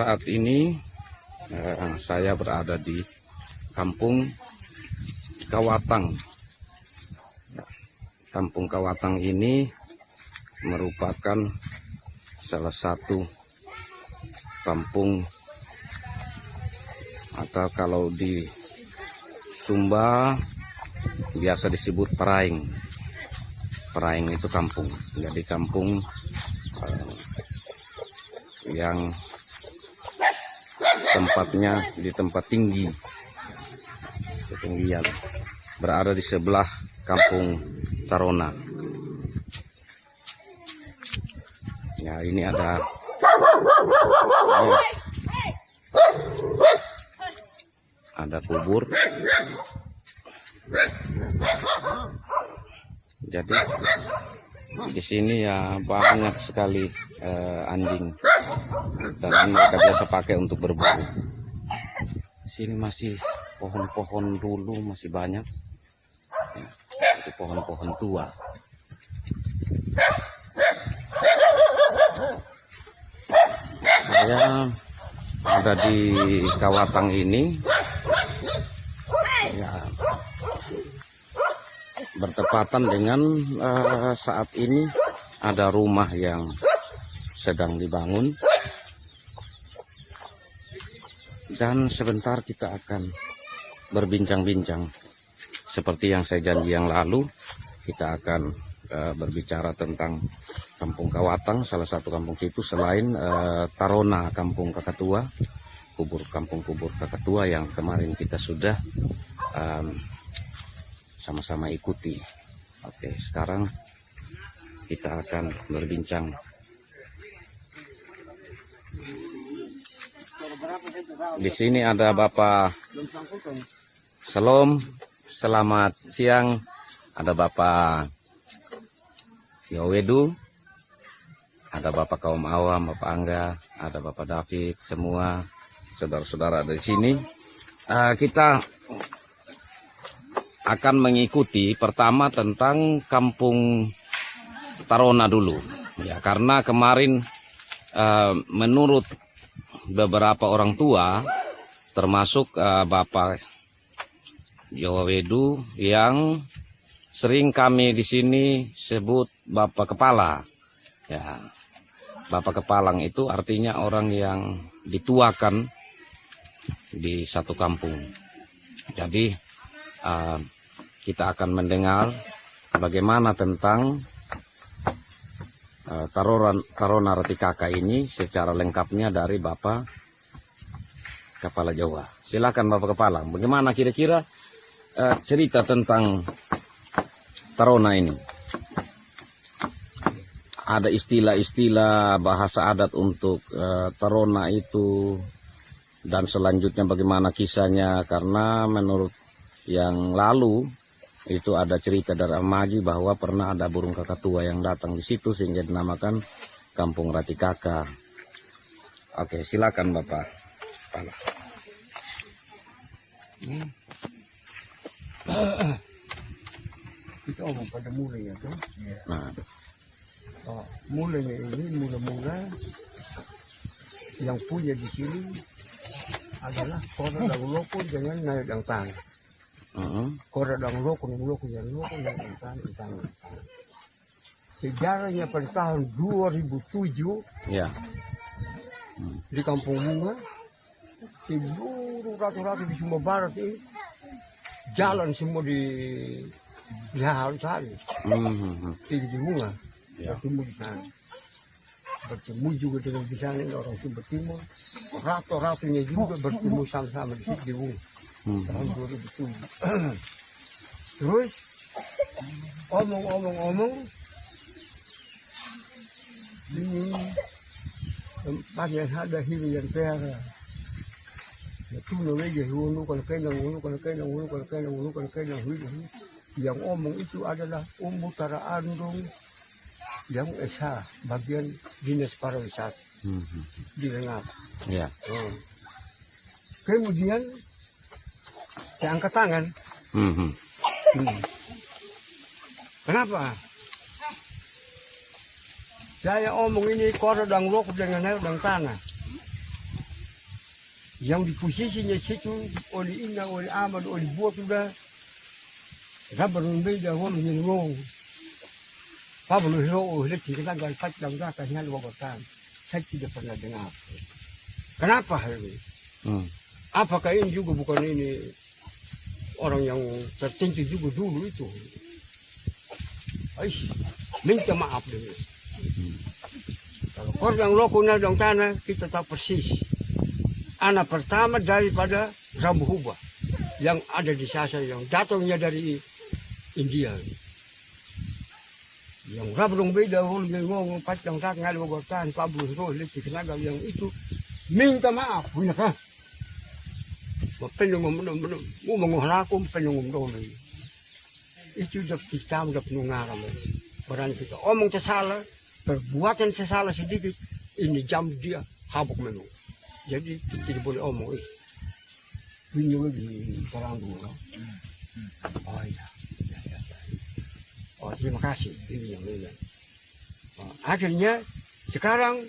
Saat ini saya berada di Kampung Kawatang. Kampung Kawatang ini merupakan salah satu kampung, atau kalau di Sumba biasa disebut Paraing. Paraing itu kampung. Jadi kampung yang tempatnya di tempat tinggi, ketinggian, berada di sebelah Kampung Tarona. Ya, ini ada kubur. Jadi di sini ya banyak sekali anjing, dan mereka biasa pakai untuk berburu. Di sini masih pohon-pohon dulu masih banyak, ya, itu pohon-pohon tua. Saya ada di Kawatang ini, ya, bertepatan dengan saat ini ada rumah yang sedang dibangun, dan sebentar kita akan berbincang-bincang seperti yang saya janji yang lalu. Kita akan berbicara tentang Kampung Kawatang, salah satu kampung situ selain Tarona, Kampung Kakatua, kampung kubur Kakatua yang kemarin kita sudah sama-sama ikuti. Oke, sekarang kita akan berbincang. Di sini ada Bapak Salam, selamat siang. Ada Bapak Yowedu, ada Bapak Kaum Awam, Bapak Angga, ada Bapak David, semua saudara-saudara ada di sini. Kita akan mengikuti pertama tentang Kampung Tarona dulu, ya, karena kemarin menurut beberapa orang tua, termasuk Bapak Yowedu, yang sering kami di sini sebut Bapak Kepala. Ya, Bapak Kepalang itu artinya orang yang dituakan di satu kampung. Jadi kita akan mendengar bagaimana tentang Tarona Ratikaka ini secara lengkapnya dari Bapak Kepala Jawa. Silakan Bapak Kepala, bagaimana kira-kira cerita tentang Tarona ini? Ada istilah-istilah bahasa adat untuk Tarona itu, dan selanjutnya bagaimana kisahnya, karena menurut yang lalu itu ada cerita dari Amagi bahwa pernah ada burung kakatua yang datang di situ sehingga dinamakan Kampung Ratikaka. Oke, silakan Bapak. Kita omong pada mulanya tuh. Nah, Mulanya ini mula-mula yang punya di sini adalah Kora Dang Loko dengan Nayadang Tanah. Kora Dang Loko yang Nayadang Tanah. Sejarahnya pada tahun 2007, ya, di Kampung Bunga, seluruh ratu-ratu di Sumba Barat ini jalan semua di harus hari. Di Bunga, ya, bertemu di sana. Bertemu juga dengan di sana orang Sumba Timur. Ratu-ratunya juga bertemu sama-sama di situ di Bunga. Tahun 2007. Terus omong-omong ini tempat yang ada hiu yang pera. Itu namanya hulu kalau kena yang omong itu adalah Tara Andung yang Esa bagian dinas pariwisata di Rengat. ya. Kemudian saya angkat tangan. Kenapa? Saya omong ini Kora Dang Loko dengan Nayadang Tanah. yang di posisinya situ oleh Ina, oleh Ahmad, oleh Buat sudah Rabar beda orang yang ngomong. Pablo Hero, letih kita gal pat dan gak kasih wawasan. Saya tidak pernah dengar. Kenapa hal ini? Apakah ini juga bukan ini orang yang tertentu juga dulu itu? Aish, minta maaf dulu. Kalau korban lokonya dan tanah kita tahu persis. Anak pertama daripada Rabu Huba yang ada di Sasa yang datangnya dari India. Yang Rabu beda orang yang ngomong pas yang tak ngadu gotan Pablo Hero letih kenaga yang itu minta maaf punya kan? Penung menguharakum penung dulu. Itu dah kita dah penungaram. Berani kita omong tersalah, perbuatan tersalah sedikit, ini jam dia habuk menu. Jadi kita tidak boleh omong itu. Ini di perang dulu. Oh iya. Oh terima kasih. Ini yang lain. Akhirnya sekarang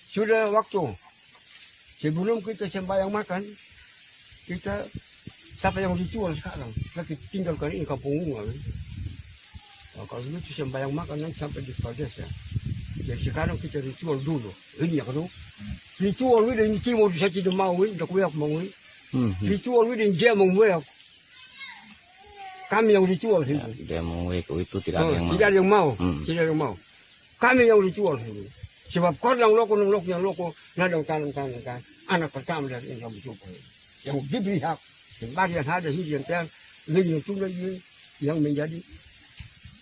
sudah waktu. Sebelum kita sembahyang makan, kita siapa yang dijual sekarang? Kita tinggalkan ini kampung bunga. Kalau itu sembahyang makan nanti sampai di Padesa. Jadi sekarang kita ritual dulu. Ini ya kan? Ritual ini timur bisa tidak mau ini, tak kuyak mau ini. Ritual ini dia mau kuyak. Kami yang ritual itu. Dia mau itu tidak ada yang mau. Tidak ada yang mau. Tidak ada yang mau. Kami yang ritual itu. Sebab kau yang loko nadang tanam kan. Anak pertama dari yang kamu coba. Yang diberi hak. Yang bagian ada hidup yang lebih tunggal yang menjadi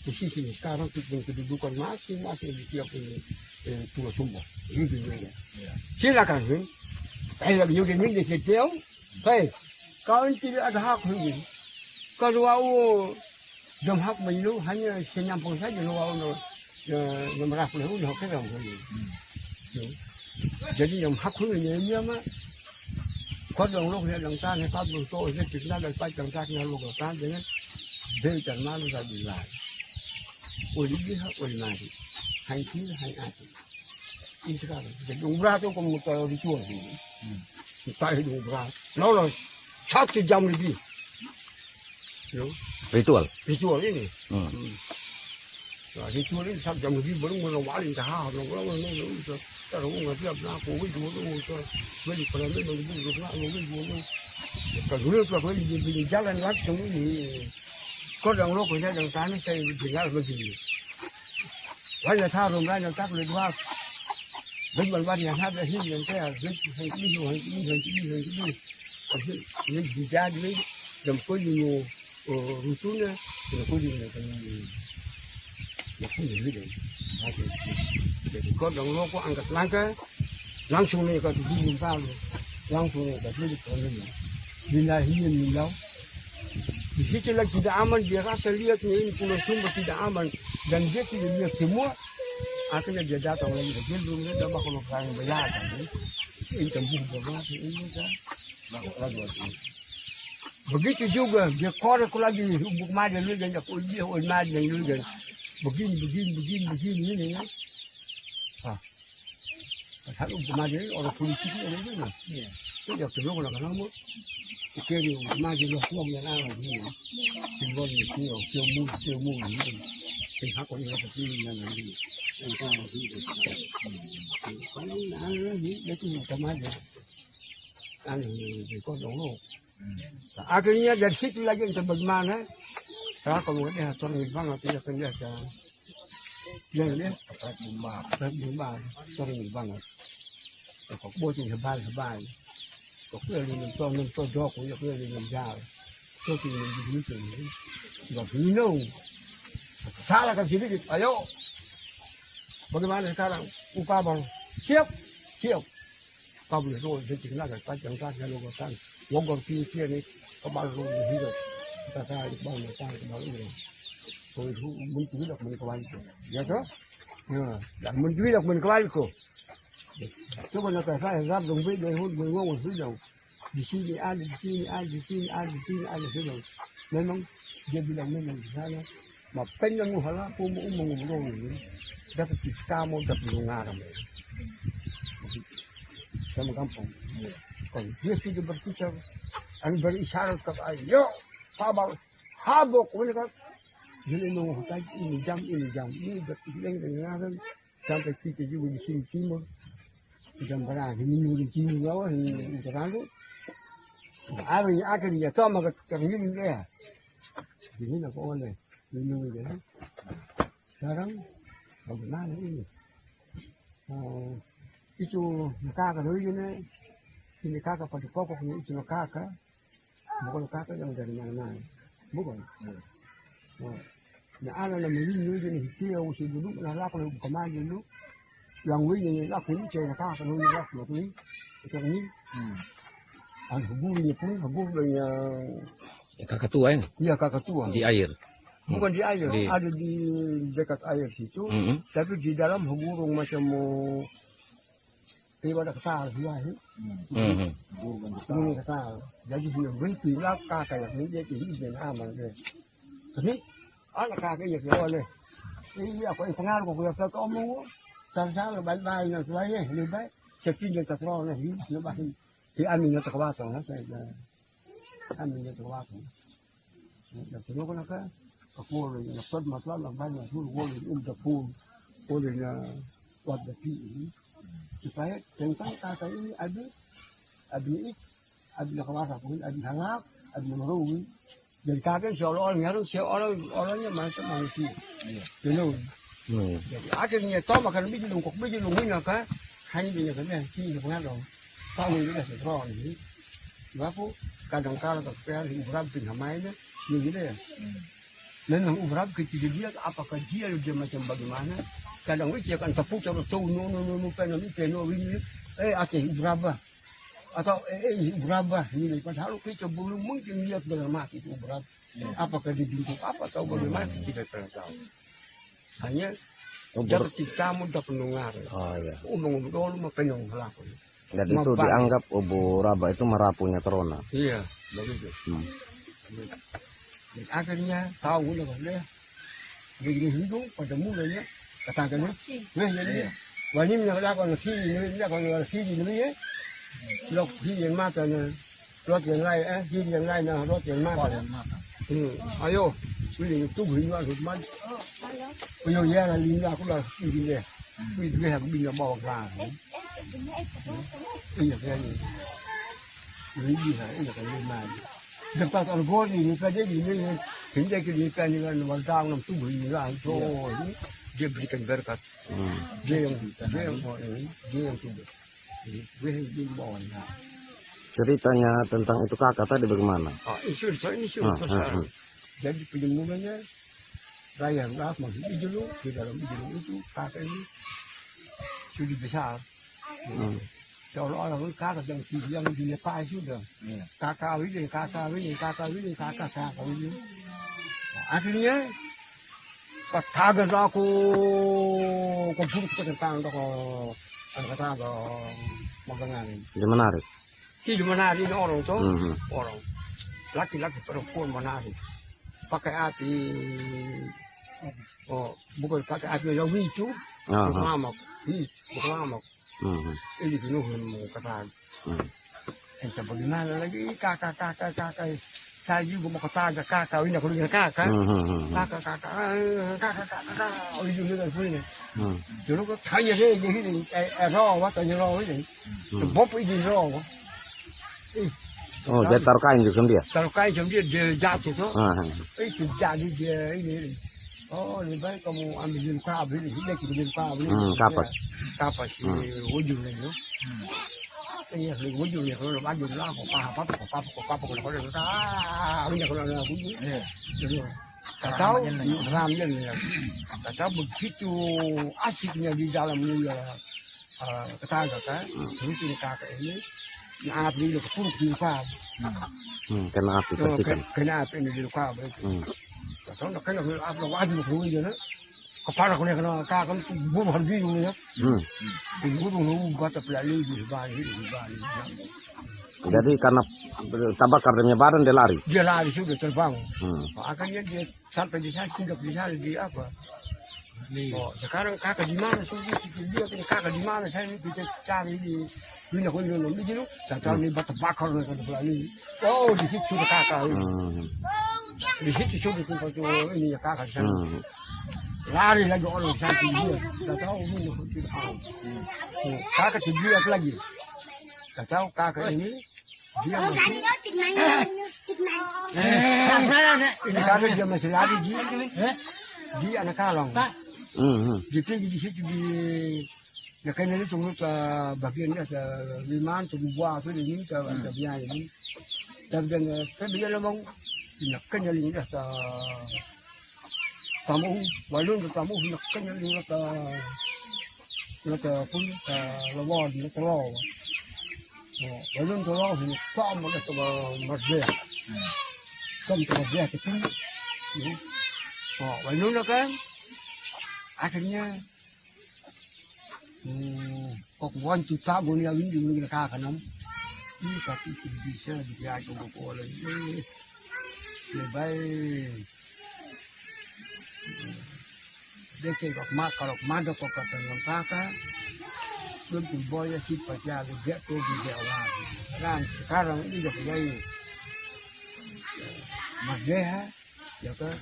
posisi sekarang kedudukan masing-masing di tiap tua sumber. Silakan, saya lagi juga ini setiap, kau tidak ada hak ini. Kalau awak jam hak melu hanya senyampung saja, awak merah puluh hak kerang ini. Jadi yang hak ini dia mah. Kau yang lok yang tanah kabel tu, dia tidak ada pajak tanah lok tanah dengan belajar malu dah bilang. Oleh dia oleh mati, hanya ini hanya itu. Ini sekarang. Jadi umrah tu kamu tahu ritual ini. Kita hidup umrah. Lalu 1 jam lebih. Ritual ini. Ritual ini 1 jam lebih baru mengawali dah. Kalau orang tiap nak kau itu beli permen beli kalau di jalan langsung ini. Kau yang lok yang tanah saya tinggal begini. Wajah taruh yang tak boleh buat. Berbagai yang ada sini yang saya ini. Jadi dan kau ini rutunnya, kau ini jadi kau yang lok angkat langkah langsung ni kau di dalam langsung ni kau di dalam. Bila hian milau. Di situ lagi tidak aman, dia rasa lihat ini pulau sumber tidak aman dan dia tidak lihat semua. Akhirnya dia datang lagi, dia belum ada bakal orang bayar. Ini tembuh berat ini kan. Begitu juga dia korek lagi hubung mada lu dan aku dia mada lu dan begini ini ya. Kalau mada orang polisi ini juga. Iya. Dia kedua kalau kamu kiri maju loh ngom yang ada ni, simbol ni siu mu ni, hak orang yang begini nanti, orang begini. Kalau ada ni, itu macam mana? Ini kau dong. Akhirnya dari situ lagi entah bagaimana, kalau kemudian orang banget tidak penjasa, jadi berat orang banget. Kau boleh sebal. Có người thì mình cho gió cũng có người thì mình ra cho thì mình đi chừng rồi thì đâu salah kan sini ayo bagaimana sekarang upah bang siap kabel itu jadi nak panjang kalau kan wongor kiri ni kabel itu hidup kita di bawah kabel itu kalau itu mungkin dak kembali ya toh dan mungkin dak kembali ko. Coba nak saya rap dong beda ngomong sudah. Di sini ada sudah. Memang dia bilang memang di sana. Mapen yang muhala umum ini dapat kita mau dapat lungaram. Sama kampung. hutan. Dia sudah berkisar dan berisyarat kata ayah, yo, sabar, habok, mereka. Jadi nunggu hutan ini jam, berkisar dengan sampai kita juga di sini timur. Jam berapa? Ini nunggu timur bawah, ini terlalu. Akhirnya sama kerjaan dia. Ini nak oleh, ini nunggu dia. Sekarang bagaimana ini? Itu kakak dulu ini kakak pada pokoknya itu kakak, bukan kakak yang dari mana-mana, bukan. Nah, ada yang ini dia usia dulu, lakukan kemarin dulu, yang ini lakukan ini kakak dulu lakukan ini, hubungannya Kakak tua ya? Iya kakak tua. Di air. Bukan di air, ada di dekat air situ, tapi di dalam hubungan macam mau ibadah kesal, ini kesal. Jadi dia berhenti lah kakak yang ini dia tidak aman deh. Tapi anak kakak yang oleh, ini apa yang pengaruh kau yang satu omong, sama baik-baik yang sebaya, lebih baik sekian terlalu nih, lebih baik. Di aminnya terkawatong, aminnya terkawatong. Dan semua kan apa? Aku boleh nak masalah banyak, boleh dapur, boleh buat dapur ini. Supaya tentang kata ini ada kawasan pun, ada hangat, ada merugi. Jadi kakek seolah-olah orangnya macam manusia, Jadi akhirnya tahu makan biji lungguin apa? Hanya dia kan sih pengaruh. Tahu ini dah seterong ini. Berapa kadang-kadang terpel berapa namanya ini dia. Dan berapa kecil dia apakah dia macam bagaimana? Kadang dia akan tepuk terus tahu pengen ini akhir berapa atau berapa ini padahal kita belum mungkin lihat dalam mati itu berapa apakah dibentuk apa atau bagaimana tidak pernah tahu hanya seperti kamu dah pendengar ngomong dulu mau pengen melakukan dan itu dianggap Oboraba itu merapunya Terona iya begitu akhirnya tahu udah boleh begini hidup pada mulanya katakannya jadi wani melakukan ini melakukan ini lok yang matanya rot yang lain rot yang mata ayo ini tu begini aku man punya ya lah lima aku lah ini deh ini harus bisa bawa kan iya kan ini kan lima dekat orgon ini saja ini hingga kita dengan waldang nam tu begini lah so dia berikan berkat dia yang sudah dia bawa ceritanya tentang itu kakak tadi bagaimana? Isu jadi penyemulannya raya raf masih dulu di dalam itu kakak ini sudah besar kalau orang kakak yang dilepas sudah kakak ini akhirnya katakan aku buruk tentang kata magangan dia menarik tidak menarik orang tuh orang laki-laki perempuan menarik pakai hati bukan pakai hati yang itu berlamak ini penuh kata entah bagaimana lagi kakak saya juga mau kata kakak ini aku dengar kakak oh itu juga punya dulu kan saya ini raw watanya raw ini bob ini raw oh dia taruh kain juga dia jatuh tuh itu jadi dia ini oh lebih baik kamu ambil kabel ini kapas ujungnya itu iya ujungnya kalau baju lah apa kalau tahu ramnya tahu begitu asiknya di dalamnya kata terus ini kakak ini api itu kepuruk di luka kena api percikan kena api ini di luka tahu nak kena api wajib kerugian na kepala kena kakak itu bunuh diri ya bunuh bata pelali di bali jadi karena tabakar dia badan dia lari sudah terbang akhirnya dia sampai di sana sudah di apa sekarang kakak di mana sudah dia kakak di mana saya kita cari di Ini aku ini loh, ini loh, tahu nih batu bakar nih kan ini. Oh di situ sudah kakak, di situ sudah tempat ini ya kakak sana. Lari lagi orang sana dia, tak tahu ini loh tidak tahu. Kakak teriak lagi, tak tahu kakak ini dia masih. Ini kakak dia masih lari di anak kalong. Di tinggi di situ di. Ya kan ini cuma ke bagian ke liman, cuma buah tu ini ke biaya ini. Tapi dia memang nak kenyal ini ke tamu, walun ke tamu nak kenyal ini ke pun ke lawan ke law. Walun ke law ini tamu ke masjid. Kamu ke masjid ke sini. Walun kan akhirnya kok wanci tabu ni awin di negara kakanam ini tapi bisa dikai ko ko ini lebay deke kok kalau mado kok kata ng kaka dun boya si paja dia to di jawa kan sekarang ini dah mulai magdeha ya kan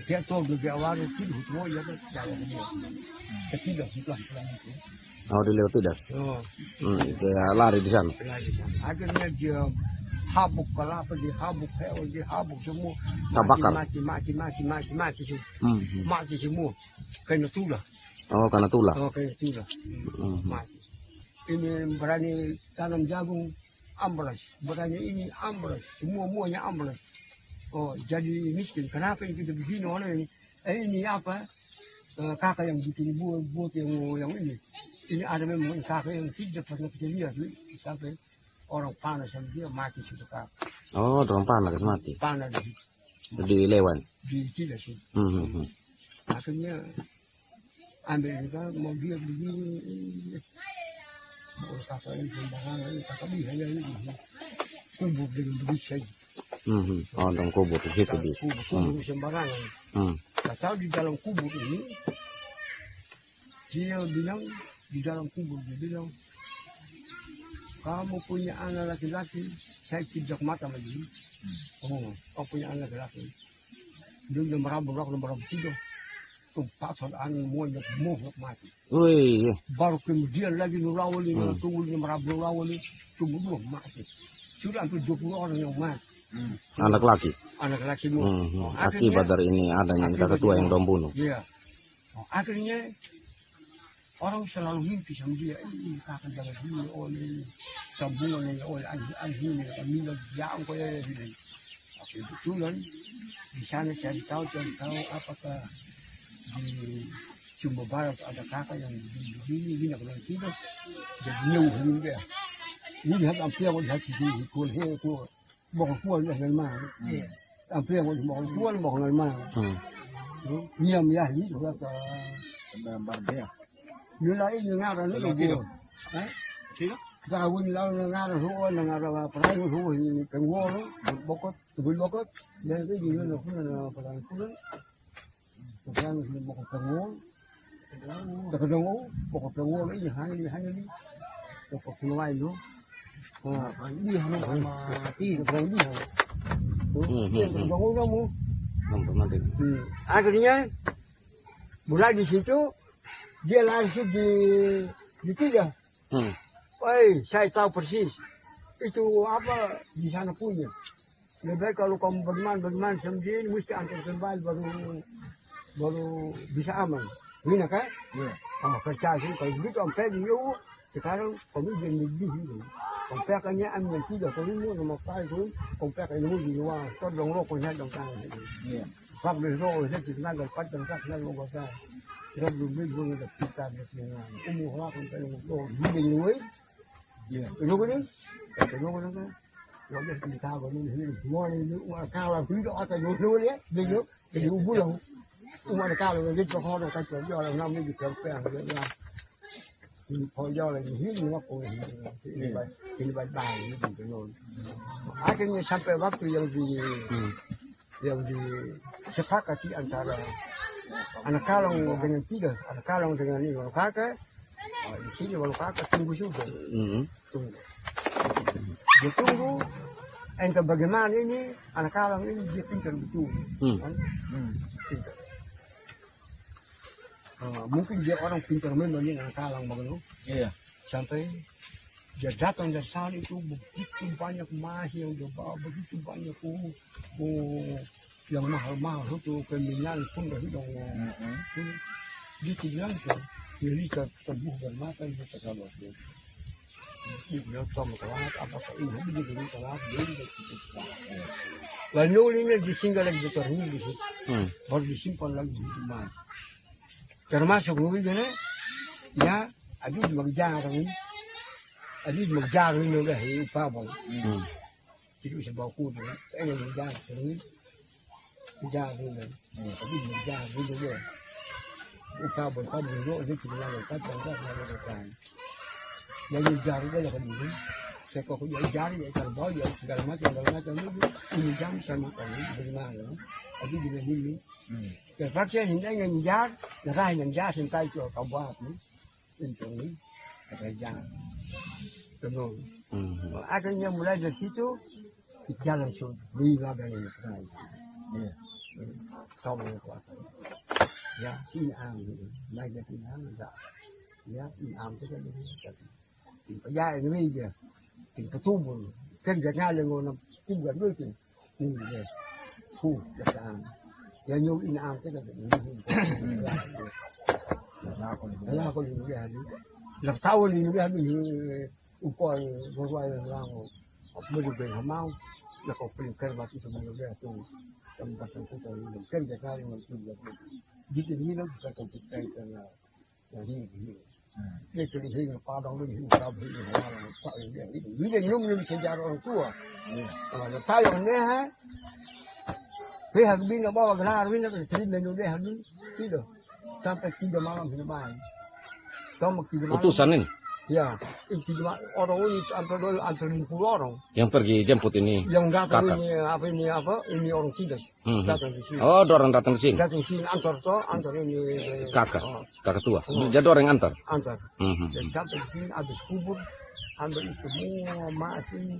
dia to di jawa itu semua ya kan jawa dia kecil pelan-pelan itu. Oh di lewat tidak? Dia lari di sana. Akhirnya dia habuk kelapa, dia habuk hewan, dia habuk semua. Terbakar. Mati semua. Kena tulah. Oh karena tulah. Kena tulah. Mati. Ini berani tanam jagung amblas, berani ini amblas, semuanya amblas. Oh jadi miskin. Kenapa kita begini orang ini? Ini apa? Kakak yang bikin buat yang ini ada memang kakak yang tidak pernah kita lihat sampai orang panas sama dia mati situ kakak. Oh orang panas mati. Panas di lewan. Di tidak sih. Akhirnya ambil juga mau dia begini. Kakak ini sembarangan kakak dia hanya ini kubur dengan berisai. Oh dalam kubur di situ di. Kubur sembarangan. Tak tahu di dalam kubur ini, dia bilang, di dalam kubur dia bilang, kamu punya anak laki-laki, saya tidak mata lagi. Oh, kau punya anak laki-laki. Dia udah merabuk tidur. Tumpah soal angin muanya mati. Wih. Baru kemudian lagi nurawali, tunggu dia merabuk tunggu dua mati. Sudah hampir 20 orang yang mati. Anak laki. Anak laki semua. Akibat dari ini adanya kakak tua yang dom bunuh. Iya. Akhirnya orang selalu mimpi sama dia. Ini kakak jangan dulu oleh sambungan yang oleh anjing ini kami lagi jauh kayak ini. Kebetulan di sana cari tahu apakah di Sumba Barat ada kakak yang begini kalau tidak jadi nyuh dia. Ini lihat hampir aku lihat di kulit itu. Bokong kual dah ngalma. Apa yang bokong kual bokong ngalma. Niam ya ni juga ke gambar dia. Nilai ini ngara ni lagi. Sila? Kawin law ngara huwa ngara perai huwa ni kangwol bokot bokot dan itu juga nak pun perai pun. Bukan bokot kangwol. Kangwol bokot kangwol ini hanya ni. Bokot kuai tu. Dia hanya mati orang dia. Bangun kamu. Mati. Akhirnya mulai di situ dia lari di tiga. Saya tahu persis itu apa di sana punya. Lebih baik kalau kamu bermain sendiri mesti antar kembali baru bisa aman. Ini kan? Percaya sih kalau begitu sampai dia sekarang kami jadi begini. Kompekannya ambil tiga kali ni nama kai tu kompekan ini di luar kau dong rokoknya dong kan. Kau beli rokok saya cuma agak patah nak rokok saya. Kau beli beli ada pita dengan umur orang kan kalau beli luar. Rokok ni, rokok ni kan. Rokok ni tahu ni semua ni kalau beli rokok atau rokok ni beli beli bulan. Umur kalau beli rokok orang kan jual orang nama ni kompekan dia. Phôi do là hiến nó cũng ini baik ini betul. Akhirnya sampai waktu yang disepakati antara anak kalong dengan tidak, anak kalong dengan ini kakak Di sini kalau kakak tunggu juga. Hmm. Tunggu. Dia tunggu. Entah bagaimana ini anak kalang ini dia pintar betul. Kan? Pintar. Mungkin dia orang pintar memang ini anak kalang begitu. Iya. Sampai dia datang dari sana itu begitu banyak emas yang dia bawa, begitu banyak yang mahal-mahal itu keminyan pun dari dong. Dia bilang kan, dia lihat tebuh bermata dia tersabar dia. Dia bilang sama telat, apakah ini dia bilang telat dia itu. Lalu ini disinggah lagi terhuni di situ, baru disimpan lagi di rumah. Termasuk nubi gini, ya, aduh magjarang ini. Adi magjarang ini udah hidup bang. Jadi bisa bawa kuda, enggak magjarang ini. Magjarang ini, tapi magjarang ini juga. Upah bang, kau berdua itu cuma lengkap, lengkap. Yang magjarang itu kan ini. Saya kau jadi jari, ya kalau ya segala macam itu. Ini jam sama kali, bagaimana? Adi juga ini. Terpaksa hindi yang jar, narai yang jar sentai itu kau buat ni. Ini ada jar. Tenang. Akhirnya mulai dari situ jalan sudah bila dari Israel. Tahu apa? Ya ini am ini, lagi ini am dah. Ya ini am tu kan ini. Ya ini dia. Ini ketubul. Kan jangan lengan tiga dua tu. Ini dia. Jangan. Ya nyok ini am tu kan ini. Kalau aku ini dia ni. Nak tahu ini dia ni. Upah berbuat orang berjuang hamau, nak kau pelihara batu semua dia tu tempat tempat itu kan jadi macam tu. Jadi ni nak kita percaya kerana ini. Dia jadi padang ni hidup ini orang tak ini. Ini nyum sejarah orang tua. Kalau tahu ni pihak bina bawa gelar bina terus menu dia ni tidak sampai 3 malam sudah main. Kamu 3 malam. Utusan ini Ya, itu orang ini antara 10 orang yang pergi jemput ini. yang datang Kakak. ini orang tidak datang di sini. Oh, ada orang datang ke sini. Datang di sini antar ini Kakaktua. Jadi orang yang antar. antar. Dan sampai di sini habis kubur, ambil itu semua emas ini,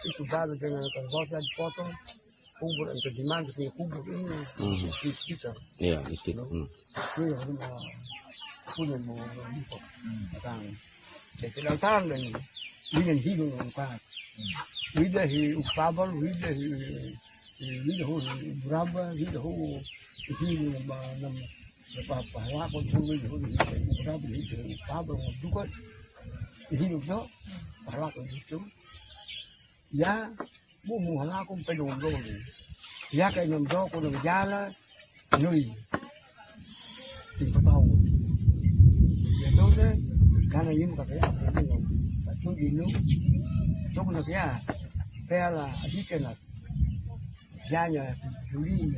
itu baru dengan kerbauan dipotong, kubur untuk di mana sini kubur ini di sekitar. Iya, di situ. Ini rumah punya mau lipat, datang. Jadi lantaran ini, dengan hidup empat. Vida hi ukabal, vida berapa, vida hidup nam pahala pun hidup berapa hidup ukabal juga hidup tu pahala pun itu. Ya, mu pahala pun pedong dong. Ya kayak nam dong pun jalan, nui, tidak tahu. Ya tu deh. Karena ini katanya apa itu, itu ini, itu pun ya, pela, adikanlah, jaya, juli,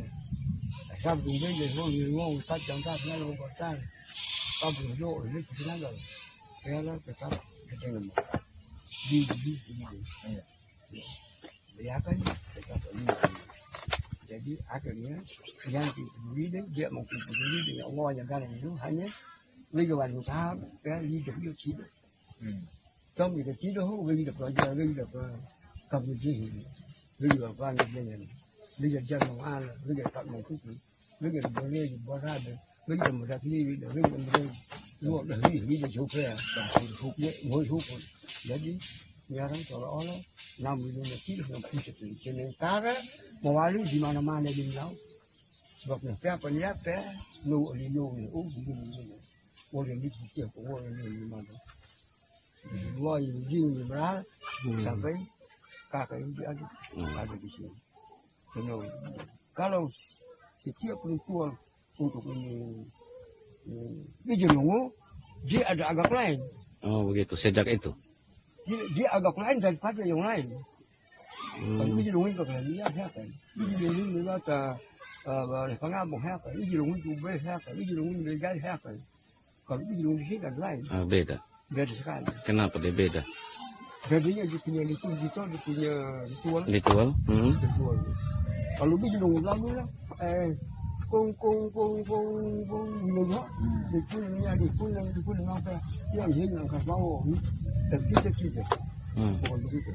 sabtu ini ngomong, tajam tajam lalu bertan, sabtu ini kita lalu, pela tetap kita ngomong, di, ya kan, tetap ini, jadi akhirnya yang juli dia mungkin juli dengan Allah yang kan itu hanya bây giờ bạn ta cái đi được điều trị được trong cái trị đó gây được rồi giờ gây được cầm được gì bây giờ quan được này bây giờ dân lòng an bây giờ tận một chút bây giờ bữa nay bỏ ra được bây giờ một cái gì được bây giờ mình luôn được gì bây giờ chụp về chụp nhẹ ngồi chụp vậy đi nhà thằng chỗ đó nó nằm bây giờ trị được làm gì cho nên cá đó mà vào lúc gì mà nó đi đâu bậc này phép còn nhát té nụ đi nụ uống orang ni kita orang ni mana, dua ini berada sampai kakak ini ada di sini. Kalau setiap ritual untuk ini dijungu, dia ada agak lain. Oh begitu, sejak itu. Dia agak lain daripada yang lain. Kalau dijungu itu kan dia kan, dijungu itu kata pengabung kan, dijungu itu kan, dijungu itu kan. Kalau itu di sini kan lain. Beda. Beda sekali. Kenapa dia beda? Bedanya dia punya itu, dia punya ritual. Ritual. Ritual. Kalau di gunung lalu lah, kong, minum lah. Di pun apa? yang ini angkat bawah, dan kita. Bukan begitu.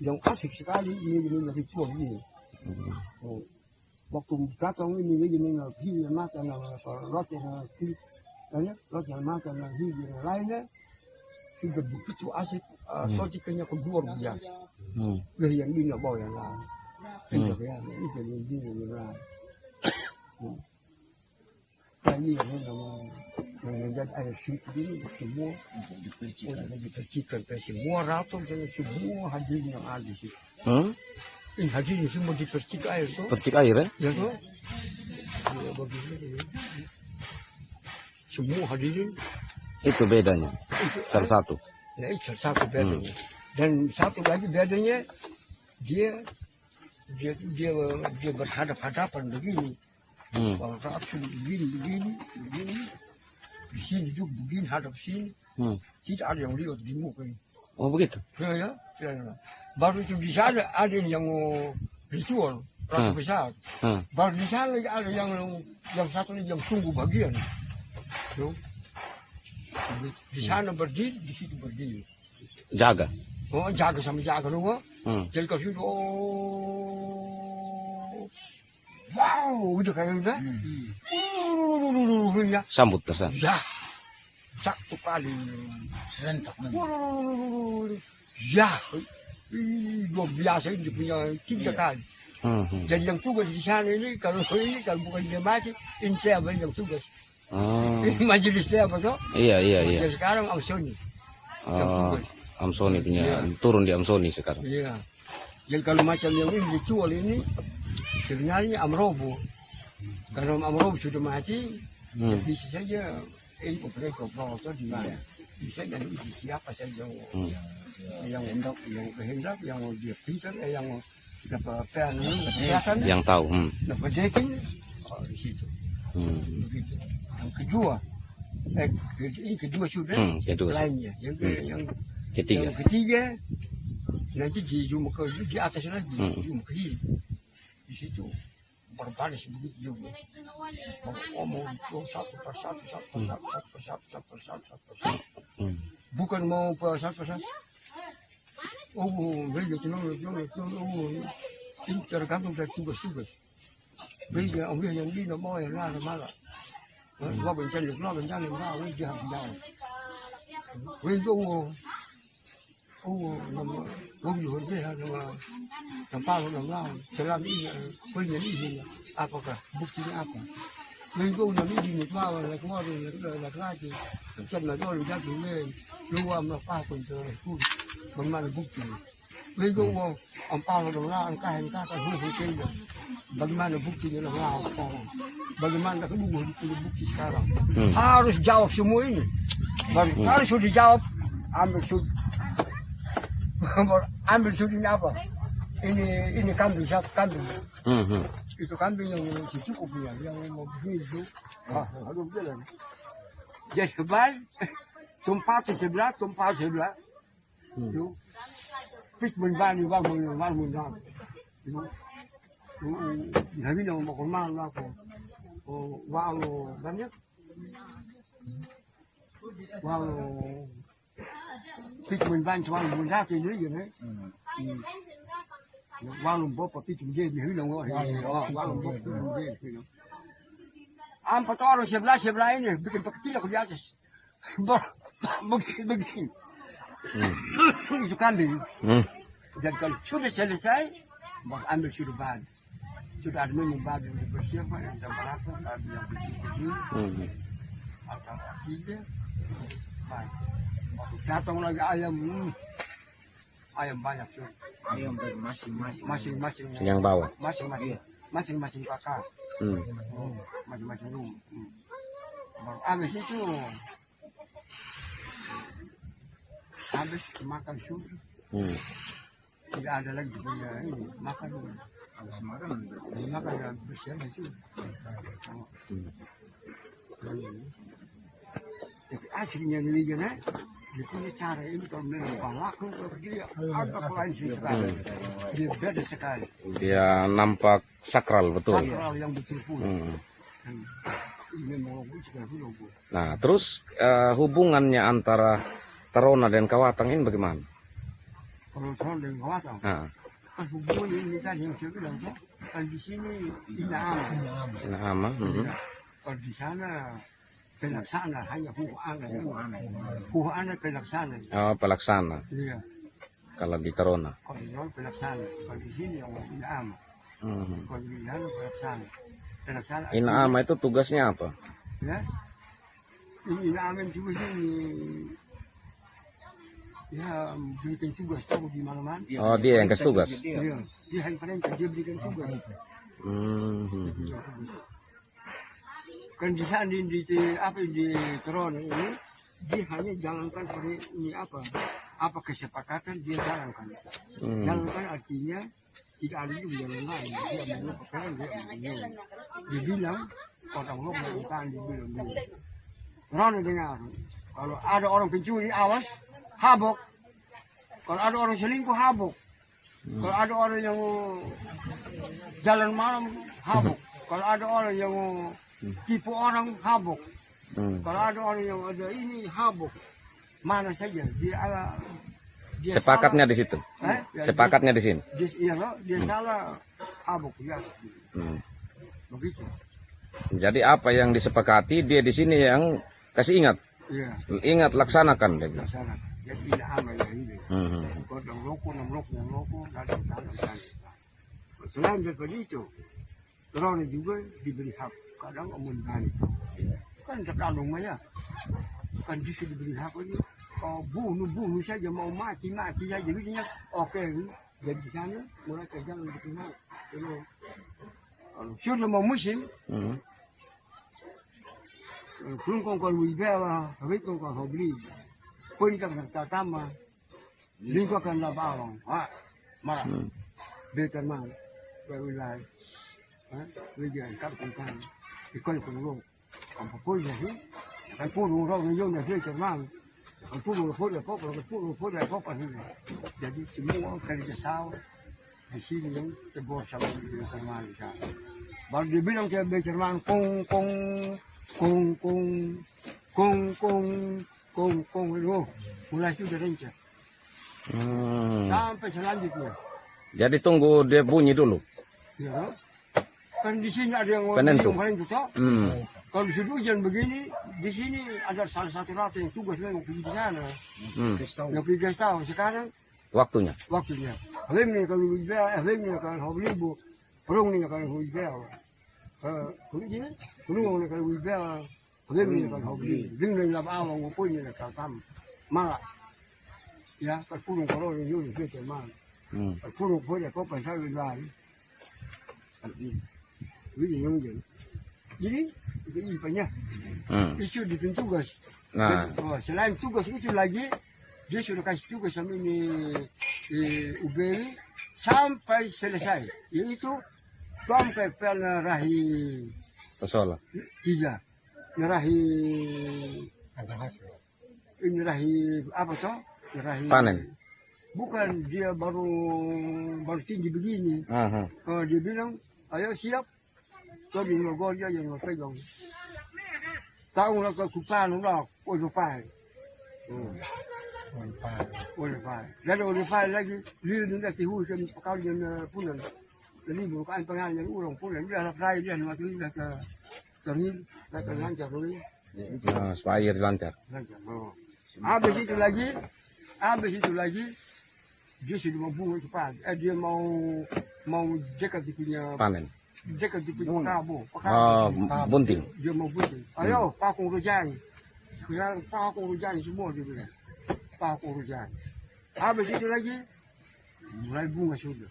Yang asik sekali ini dari tua ini. Waktu datang ini dengan hiu makan roti roti makan hiu lainnya sudah begitu asik. Sotikannya kedua biasa. Yang ini nggak bawa yang lain. Itu yang ini lah. Ini yang menjadi air suci ini semua dipercikan semua ratu dan semua hadirin yang ada di situ. Ini hadirin semua dipercik air tuh. Percik air ya? Ya tuh. Ya, begini. Semua hadirin. Itu bedanya. Salah satu. Ya itu satu bedanya. Dan satu lagi bedanya dia berhadap-hadapan begini. Kalau ratu begini. Di sini juga begini hadap sini. Tidak ada yang lihat di muka ini. Oh begitu? Ya. Baru itu di sana ada yang ritual ratu besar. Baru di sana ada yang satu yang tunggu bagian. Tuh. Di sana berdiri, di situ berdiri. Jaga. Oh jaga sama jaga dong. Jadi kalau situ wow, gitu kayak udah. Ya. Sambut terus. Ya. Satu kali serentak. Ya. Luar biasa ini punya 3 kali. Jadi yang tugas di sana ini kalau bukan dia mati, ini siapa yang tugas? Ini majelis siapa toh? Iya. Jadi sekarang Amsoni. Amsoni punya turun di Amsoni sekarang. Iya. Jadi kalau macam yang ini dijual ini sebenarnya Amrobo. Kalau Amrobo sudah mati, bisa saja mereka proses bisa dan siapa saja yang kehendak, yang dia pintar, yang dapat kesehatan, yang tahu, dapat deking di situ. Begitu. Yang kedua, ini kedua sudah. Lainnya, yang ketiga. Yang ketiga nanti di atas lagi, di kiri di situ. Berbaris begitu juga. Ngomong satu persatu. Bukan mau persatu. Beliau ini tergantung dari tugas. Beliau ambil yang ini mau yang malah. Gua bencana, dia jauh. Beliau Ngomong dia nama tempat nama selama ini punya ini apakah buktinya apa? Minggu ini di mana kemarin lagi macam mana jadi luar apa pun tu bagaimana bukti? Minggu ampal nama angka bukti bagaimana buktinya nama apa? Bagaimana bukti sekarang? Harus jawab semua ini. Harus sudah jawab ambil sudahnya apa? Ini kambing satu kambing. Itu kambing yang cukup yang mau hidup. Aduh jalan. Jadi kebal, tempat sebelah. Pis menbani bangun. Hari ini mau kemana aku? Walau banyak. Walau Pitman ban cho anh muốn ra thì nữa vậy đấy. Qua lồng bóp và pitman dê thì hư lòng gọi. Qua lồng bóp pitman dê thì nó. Am patah orang sebelah ini bikin kecil aku di atas. Begini. Itu kambing. Dan kalau sudah selesai, ambil sudah bahan. Sudah ada memang bahan yang dipersiapkan yang berapa, ada yang kecil-kecil, atau tiga, bahan. Datang lagi ayam banyak tuh. Ayam masing-masing. Yang bawah. Masing-masing kakak. Masing-masing rumah. Habis itu, habis makan susu. Tidak ada lagi punya ini makan. Makan dan bersih itu. Aslinya miligan dia punya cara ini kalau laku dia agak lain sekali. Dia beda sekali. Dia nampak sakral betul. Sakral yang betul pun. Ini mau sekali Nah, terus hubungannya antara Tarona dan Kawatang ini bagaimana? Kalau Tarona dengan Kawatang, Nah, kan hubungan ini tadi yang saya bilang, kan di sini Inaama. Inaama. Kalau di sana pelaksana hanya Huhana pelaksana. Oh, pelaksana. Iya. Kalau di Tarona. Kalau di sana pelaksana, kalau di sini yang Inaama. Kalau di sana pelaksana. Pelaksana. Inaama itu tugasnya apa? Ya, ini Inaama juga ini. Ya, berikan tugas tahu di mana-mana. Oh, dia yang kasih tugas. Iya, dia hanya perintah, dia berikan tugas. Kan di sana di Tarona ini dia hanya jalankan pada ini apa kesepakatan dia jalankan. Jalankan artinya tidak ada juga jalan lain. Dia mau pakai dia dibilang orang melakukan dibilang. Tarona dengar kalau ada orang pencuri awas habok. Kalau ada orang selingkuh habok. Kalau ada orang yang jalan malam habok. Kalau ada orang yang tipu orang habok. Kalau ada orang yang ada ini habok. Mana saja dia sepakatnya di situ. Ya, Sepakatnya di sini. Dia salah habok ya. Begitu. Jadi apa yang disepakati dia di sini yang kasih ingat. Iya. Ingat laksanakan dia bilang. Laksanakan. Jadi tidak aman ya ini. Kalau yang loko, kadang. Selain daripada itu, Tarona juga diberi hak. Kadang umumkan. Kan terkadang maya. Kan bisa diberi hak ini. Bunuh saja, mau mati saja. Jadinya oke. Jadi di sana mulai kerja lebih kenal. Kalau sudah mau musim, kung kalau wibela, kung kalau beli, kung kan tatama, lingko kan labawang, marah, betul mah, berulai, wejangan kapten, ikut puluh, kamu puluh sih, kan puluh orang yang ada betul mah, kan puluh ini, jadi semua kerja sama di sini yang terbuat sama betul mah, baru dibilang dia betul mah, kong itu mulai sudah rencana sampai selanjutnya. Jadi tunggu dia bunyi dulu. Ya, kan di sini ada yang penentu. Kalau di hujan begini, di sini ada salah satu ratu yang tugas memang pergi di sana. Yang pergi gas tahu sekarang Waktunya. Ini kalau hujan, ini kalau ribu, perung ini kalau hujan. Kulungan kalau wibel, begini kalau hobi, dengan lab awang maupun yang kaltam, malah, ya kalau kalau yang jauh itu malah, kalau boleh kau pasal lari, ini yang jadi itu banyak isu di tugas. Nah, selain tugas itu lagi, dia sudah kasih tugas sama ini UBI sampai selesai, yaitu sampai rahi Pesola. Tiga. Rahi apa toh? Rahi panen. Bukan dia baru tinggi begini. Dia bilang, ayo siap. Jadi ngogol dia yang pegang. Tahu lah ke kupan lah, olufai. Olufai. Jadi olufai lagi, dia nak tihu sem pekalian punan. Jadi bukan pengajian ulang pulang dia harap raya dia masih dia terhil lancar dulu. Nah, supaya lancar. Habis itu lagi dia sudah mau bunga cepat. Dia mau dekat di punya panen. Dekat di punya kabu. Bunting. Dia mau bunting. Ayo pakung rujani. Sekarang pakung rujani semua dia bilang. Pakung rujani. Habis itu lagi mulai bunga sudah.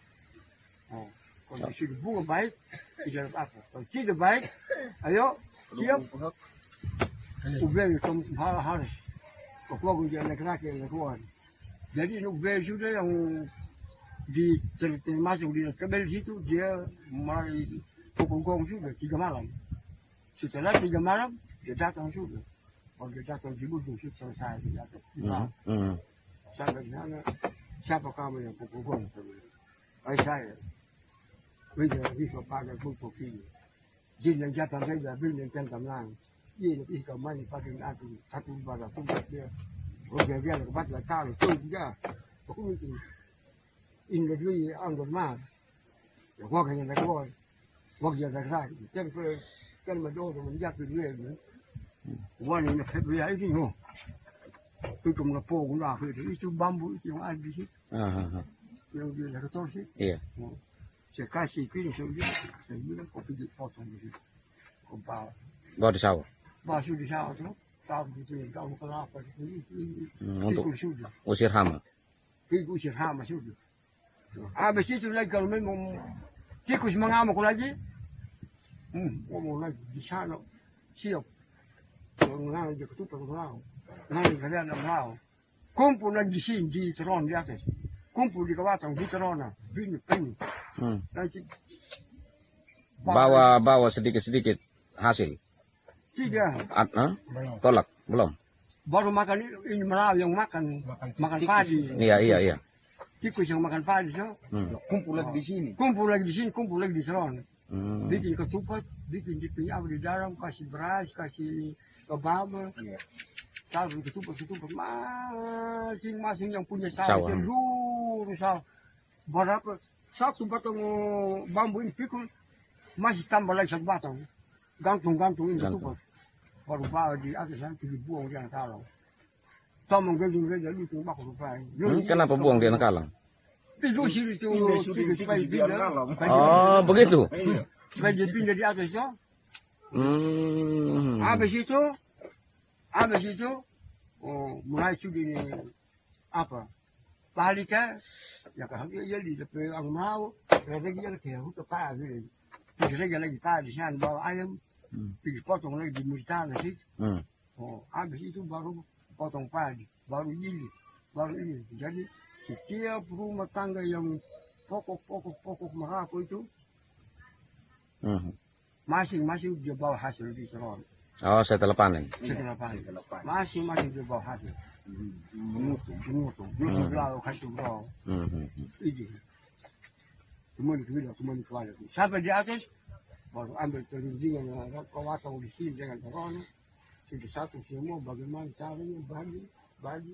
Kalau sudah bunga baik, tidak apa. Kalau tidak baik, ayo siap. Ubel kamu harus. Kau jangan laki-laki yang keluar. Jadi ubel sudah yang masuk di kabel situ dia mulai pukul sudah 3 malam. Setelah 3 malam dia datang sudah. Kalau dia datang di ujung sudah selesai dia datang. Sampai di sana siapa kamu yang pukul? Saya. Bây giờ đi vào ba cái vùng cổ kỳ, dân nhân gia tam đây là bên nhân dân tam lang, Iya, tapi kemana pada nanti satu pada tempat dia. Roga dia lebat lah kalau tu juga. Aku mungkin indah dulu anggur mah. Ya gua kena nak gua. Gua dia dah rak. Jangan kan madoh menjatuh dia. Gua ni nak dia ini no. Tu cuma nak pokok lah. Itu bambu itu yang ada di situ. Yang dia nak tahu sih. Iya. Saya kasih pilih saya bilang kau pergi potong di situ. Kau bawa. Bawa di sawah. Basuh di sawah tu, tahu gitu, tahu kelapa gitu, Untuk pikul sudah, usir hama. pikul usir hama sudah. Habis itu lagi kalau memang tikus mengamuk lagi, ngomong lagi di sana siap, mengamuk dia ketupat mengamuk, nanti kalian mengamuk, kumpul lagi di sini di teron di atas, kumpul di kawasan di terona, bini, nanti Bawa sedikit-sedikit hasil. tidak. Tolak belum? Baru makan ini Melayu yang makan padi. Iya. Tikus yang makan padi so. Kumpul lagi di sini. Kumpul lagi di sini, kumpul lagi di sana. Bikin ketupat, bikin di apa di dalam, kasih beras, kasih kebab. Taruh ketupat, masing-masing yang punya sawah seluruh sawah. Berapa satu batang bambu ini pikul masih tambah lagi satu batang. Gantung ini ketupat. Baru bawa di atas sana dibuang di anak kalang. Tomong gedung-gedung itu bakal lupain. Kenapa buang di anak kalang? Itu sih itu supaya pindah. Oh, begitu. Supaya dia pindah di atas ya. Habis itu, mulai sudah ini apa? Balik ya kan dia di depan ang mau, lagi dia ke hutan padi. Pergi lagi padi sana bawa ayam. Pergi potong lagi di murtana sih. Habis itu baru potong padi, baru ini. Jadi setiap rumah tangga yang pokok merako itu masing-masing dia bawa hasil di sana. Oh, setelah panen. Masing-masing dia bawa hasil. Menutup lalu kasih bawah. Ini. Kembali ke bawah. Sampai di atas baru ambil telunjingan yang ada kawasan di sini dengan corona. Sudah satu semua bagaimana caranya bagi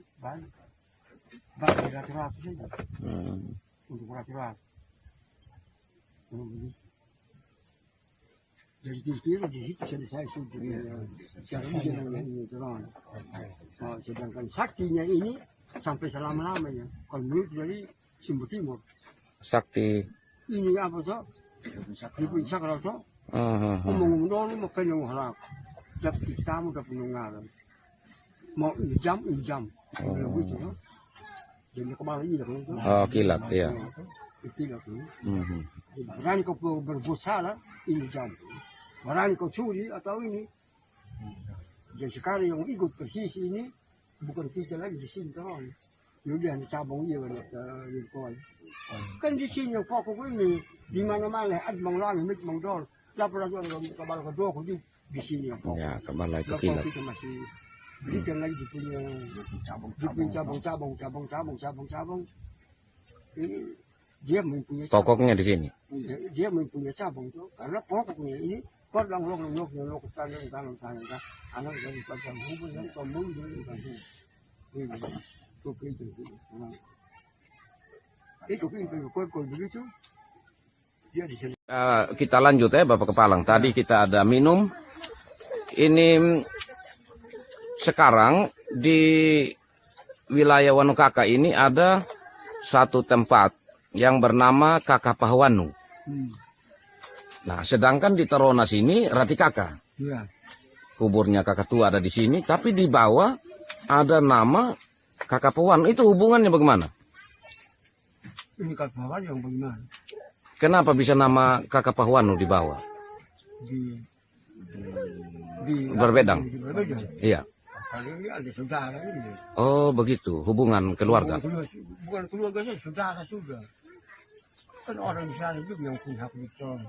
rata-rata saja. Untuk rata-rata. Jadi kira di situ selesai sudah cara ini corona. Sedangkan saktinya ini sampai selama-lamanya. Kalau menurut dari Sumber Timur. Sakti. Ini apa toh? Ibu sakral toh? Ngomong dulu mau penyung harap. Dapat tamu dapat penungaran. Mau ini jam. Begitu toh. Jadi kemarin ini kan. Oh, kilat ya. Kilat tu. Berani kau berbuat salah, ini jam. Berani kau curi atau ini. Jadi sekarang yang ikut persis ini bukan kita lagi di sini kan. Jadi hanya cabang dia kan kan di sini yang pokok ini di mana-mana ada manglang mit mangdol. Lapor lagi orang kabal kedua aku di sini yang pokok. Ya, kembali ke Lapor kilat. kita masih berikan lagi punya cabang. Ini dia mempunyai Pokoknya di sini. dia mempunyai cabang tu karena pokoknya ini kodang lok tangan anak dari pasang hubung dan tombol dari pasang itu kau begitu dia di sini. Kita lanjut ya Bapak Kepalang. Tadi kita ada minum. Ini sekarang di wilayah Wanukaka ini ada satu tempat yang bernama Kakapahwanu. Nah, sedangkan di Taronas ini Ratikaka. Ya. Kuburnya kakak tua ada di sini, tapi di bawah ada nama Kakapahwanu. Itu hubungannya bagaimana? Ini Kakapahwanu yang bagaimana? Kenapa bisa nama Kakapahwanu di bawah? Berbedang. Iya. Kali ini ada saudara ini. Oh, begitu. Hubungan keluarga. Bukan keluarga saya, saudara sudah. Kan orang di sana juga yang punya hak betul.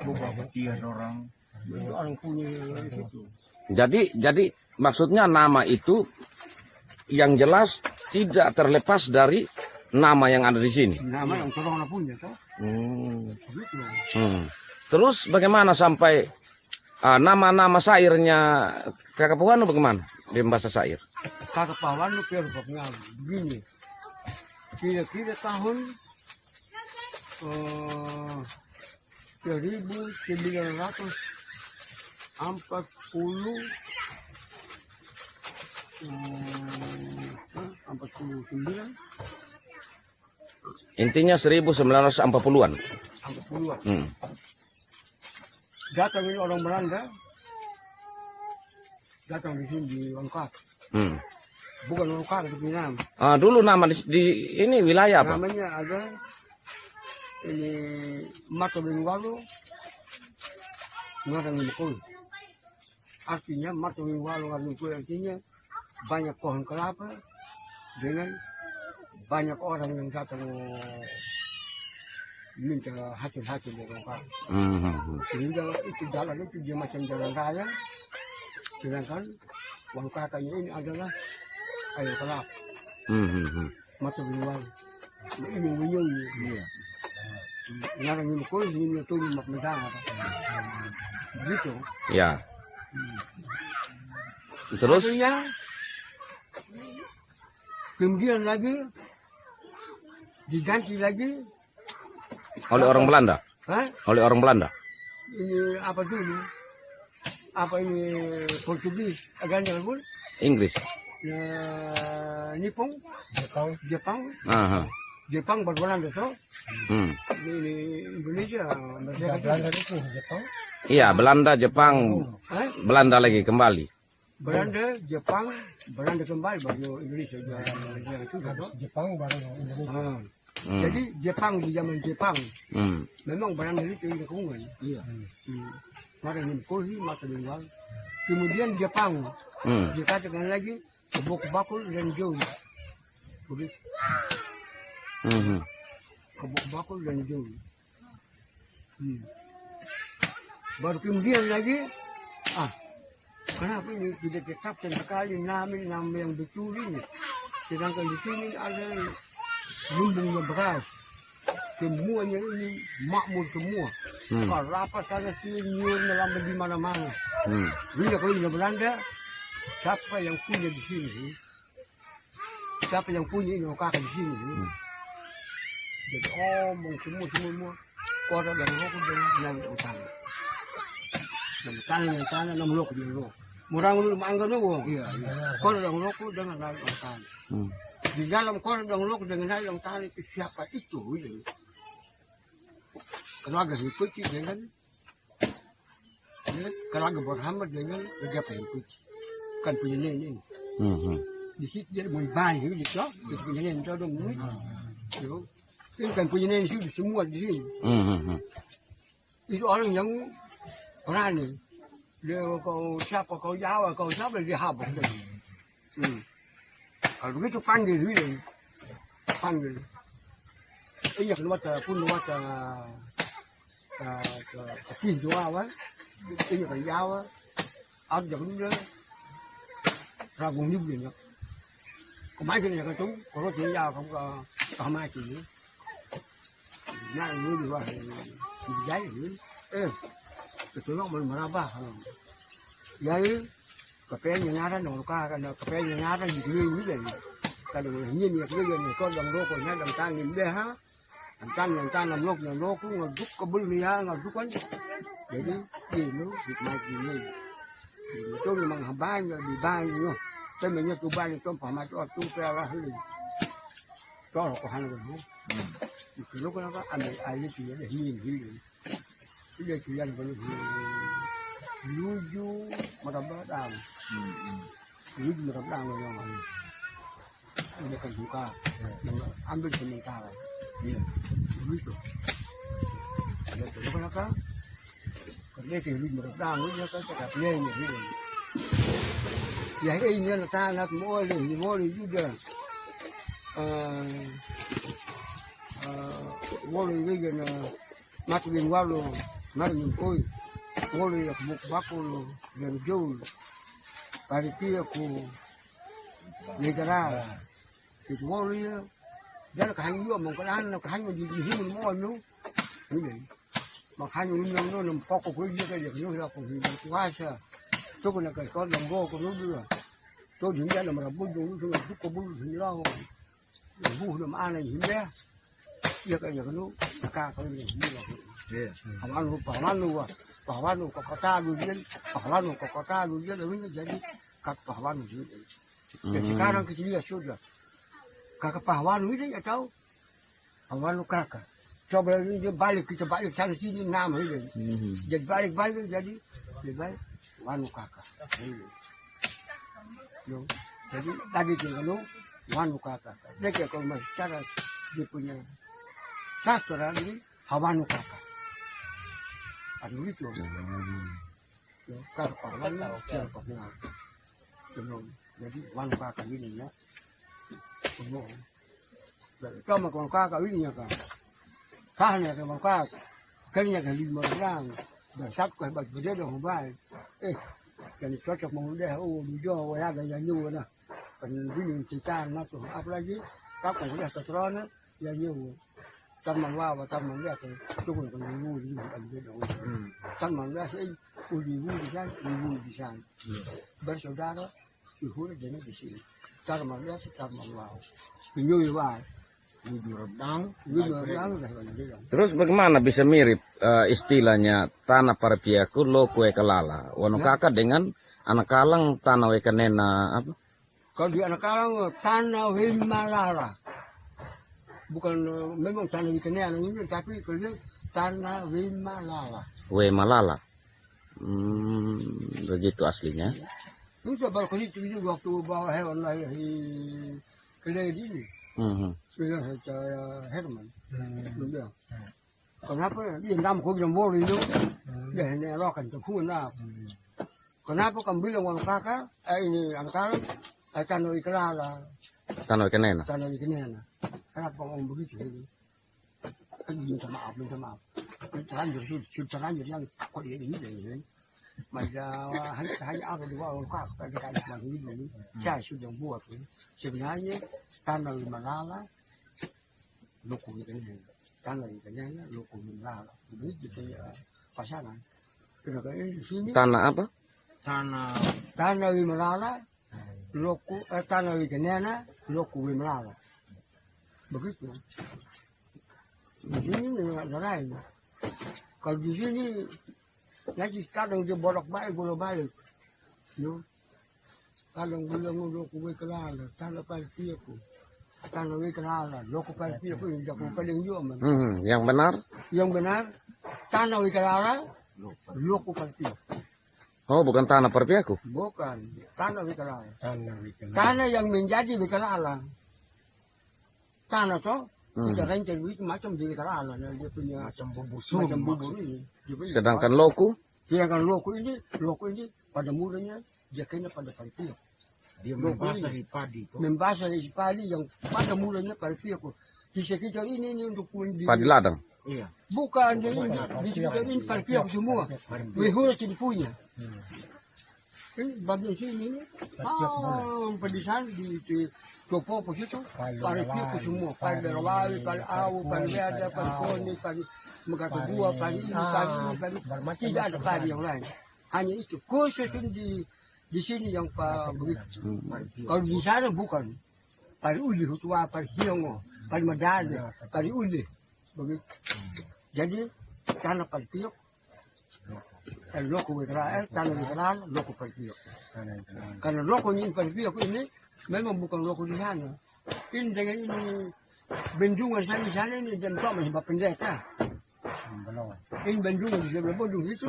Beberapa tiada orang. Itu orang punya itu. Jadi maksudnya nama itu yang jelas tidak terlepas dari nama yang ada di sini. Nama yang orang punya toh. Begitu. Terus bagaimana sampai Nama-nama syairnya Kakak Puan bagaimana di bahasa syair? Kakak Pawan lu biar begini. Kira-kira tahun 1949. Intinya 1940-an. 40-an. Hmm. Datang ini orang Belanda, datang di sini di Wangkar. Hmm. Bukan Wangkar, di Minang. Dulu nama di ini wilayah apa? Namanya ada ini Mata Bingwalu, Ngarang Mukul. Artinya Mata Bingwalu Ngarang Mukul artinya banyak pohon kelapa dengan banyak orang yang datang minta hasil-hasil dari Wangkar. Sehingga itu jalan itu dia macam jalan raya, sedangkan Wangkatanya ini adalah air kelapa. Mata Bingwalu. Ini iya. Ngarang Mukul ini itu mak medang apa? Begitu. Ya. Terus? Artinya, kemudian lagi diganti lagi Oleh orang Belanda? Hah? Oleh orang Belanda? Ini apa dulu? Apa ini Portugis? Agak pun? Inggris? Nippon? Jepang? Aha. Jepang berbelanda toh? Di Indonesia Belanda itu Jepang? Iya, Belanda, Jepang, Belanda lagi kembali. Belanda, Jepang, Belanda kembali baru Indonesia yang itu toh? Jepang baru Indonesia. Jadi Jepang di zaman Jepang memang Belanda itu yang kekungan. Iya. Mata Mukul, Mata Bingwalu. Kemudian Jepang dikatakan lagi Kebuk Bakul dan Jauh. Begitu. Kebuk Bakul dan Jauh. Baru kemudian lagi, kenapa ini tidak tetapkan sekali nama yang betul ini? Sedangkan di sini ada lumbungnya beras. Semuanya ini makmur semua. Kelapa sana sini nyur melambat di mana-mana. Bila kalau di Belanda, siapa yang punya di sini? Siapa yang punya ini kakak di sini? Jadi omong semua orang dari rokok dengan utang. Dan tanah enam rokok di rokok. Murang lu mangga lu. Iya. Kalau dengan rokok dengan naik utang. Di dalam kalau dengan rokok dengan naik utang itu siapa itu? Keluarga Hikuti dengan keluarga Muhammad dengan Raja Hikuti. Kan punya nenek. Di situ dia mau banyak gitu, dia punya nenek itu dong. Ini kan punya nenek itu semua di sini. Itu orang yang berani. Dia kau siapa kau Jawa kau siapa dia habis. Kalau begitu panggil dia, panggil. Iya keluar pun keluar ke pintu awal, ini kan Jawa, ada yang dulu ragu nyubin ya. Kemarin ya ketemu, kalau dia Jawa kamu ke mati ni, nah ini juga dijaya ni, ketolong merabah, jadi kepengen nyaran orang kan, kepengen nyaran di sini ni, kalau ini ni kau yang rokok ni yang tangin deh ha. Yang tanam lok ngaduk kebul niya ngaduk kan jadi ini hikmat ini itu memang banyak di banyak sebenarnya tuh banyak tuh pamat waktu pelah ini kalau kohan itu itu lo kenapa ambil air itu ya hilir itu dia kalian perlu luju merabadang luju merabadang yang ini kan suka ambil sementara. Iya, begitu. Ada tu kenapa? Kerja ke hidup mereka, mereka kan tak pilih ni. Ya ini nak tanah boleh juga. Boleh juga Mata Bingwalu, Ngarang Mukul, boleh Kebuk Bakul dan Jauh. Paritia ku negara. Itu boleh. Jangan kehanyu juga mengkalan kehanyu di sini mau nu, ini makanya minum pokok gue kayak gitu lah pun puasa tuh kena kayak kau donggo kau dulu lah tuh dia nama rabu dulu tuh tuh kau bulu sini lah bu nama aneh ini ya kayak gitu kakak kau ini lah pahwanu kau kota dulu dia ini jadi kak pahwanu gitu dan sekarang kecil ya sudah kakak pahwanu ini ya tahu pahwanu kakak coba ini dia kita balik sana sini nama ini jadi balik jadi wanu kakak jadi tadi tinggal wanu kakak mereka kalau masih cara dia punya sastra ini hawanu kakak aduh itu kalau pahwanu siapa jadi wanu kakak ini ya kalau mau kakak ini ya kan kahnya ke mangkat kayaknya ke 5 orang dan satu ke baju dia dah mobile jadi cocok mengudah dijo ya ada yang nyu nah kan ini kita nak tu apalagi kau udah terus ya nyu taman wa taman dia tu tu pun kan nyu di dia dah taman dia sih uji di sana bersaudara ibu jadi di sini taman dia sih taman wa nyu wa Terus bagaimana bisa mirip istilahnya tanah Parapiaku lo kue kelala, wano kakak dengan anak kalang tanah wekanena apa? Kalau di anak kalang tanah Wimalala, bukan memang tanah wekanena ini, tapi kalau tanah Wimalala. Malala, begitu aslinya. Itu baru kali itu waktu bawa hewan lahir di kedai ini. Sudah saya Herman, sudah. Kenapa dia nama kau bilang boleh itu? Dia hanya lokan terpun lah. Kenapa kamu bilang orang kakak? Ini anak tanah ikrala. Tanah wekanena. Tanah ikrala. Kenapa kamu begitu? Minta maaf. Terlanjur yang kau dia ini. Macam hanya aku dua orang kakak dekat mana ini. Saya sudah buat. Sebenarnya tanah Wimalala, loko ini, tanah Wimalala, loko Wimalala, ini kita pasangan. Kenapa ini di sini? Tanah apa? Tanah Wimalala, loko tanah Wimalala, loko Wimalala. Begitu. Di sini nggak lain. Kalau di sini lagi kadang dia bolak balik, yo. Kadang bilang loko Wimalala, tanah Parapiaku. Tanah Wikalala, loko Parapiaku yang jago paling juga. Yang benar? Yang benar, tanah Wikalala, loko Parapiaku. Oh, bukan tanah Parapiaku? Bukan, tanah Wikalala. Tanah yang menjadi Wikalala. Tanah toh, kita rental macam di Wikalala, dia punya macam bubur ini. Sedangkan loko loko ini pada mulanya dia kena pada Parapiaku. Dia membasahi padi. Membasahi padi yang pada mulanya Parapiaku. Di sekitar ini untuk padi ladang. Iya. Bukan di sekitar ini Parapiaku semua. Wihura sini punya. Bagian sini pedisan di Topo situ Parapiaku semua. Padi Rawawi, padi Awu, padi Ada, padi Koni, padi Megatubua, padi ini, tidak ada padi yang lain. Hanya itu khusus di sini yang begitu. Kalau di sana bukan. Pari uli hutua, pari hiongo, pari madane, pari uli. Begitu. Jadi tanah Parapiaku, loko Wikalala, tanah Wikalala, loko Parapiaku. Karena loko ini Parapiaku ini memang bukan loko di sana. Ini dengan ini bendungan sana ini dan kau masih pendeta. Ini bendungan di sebelah bendung itu.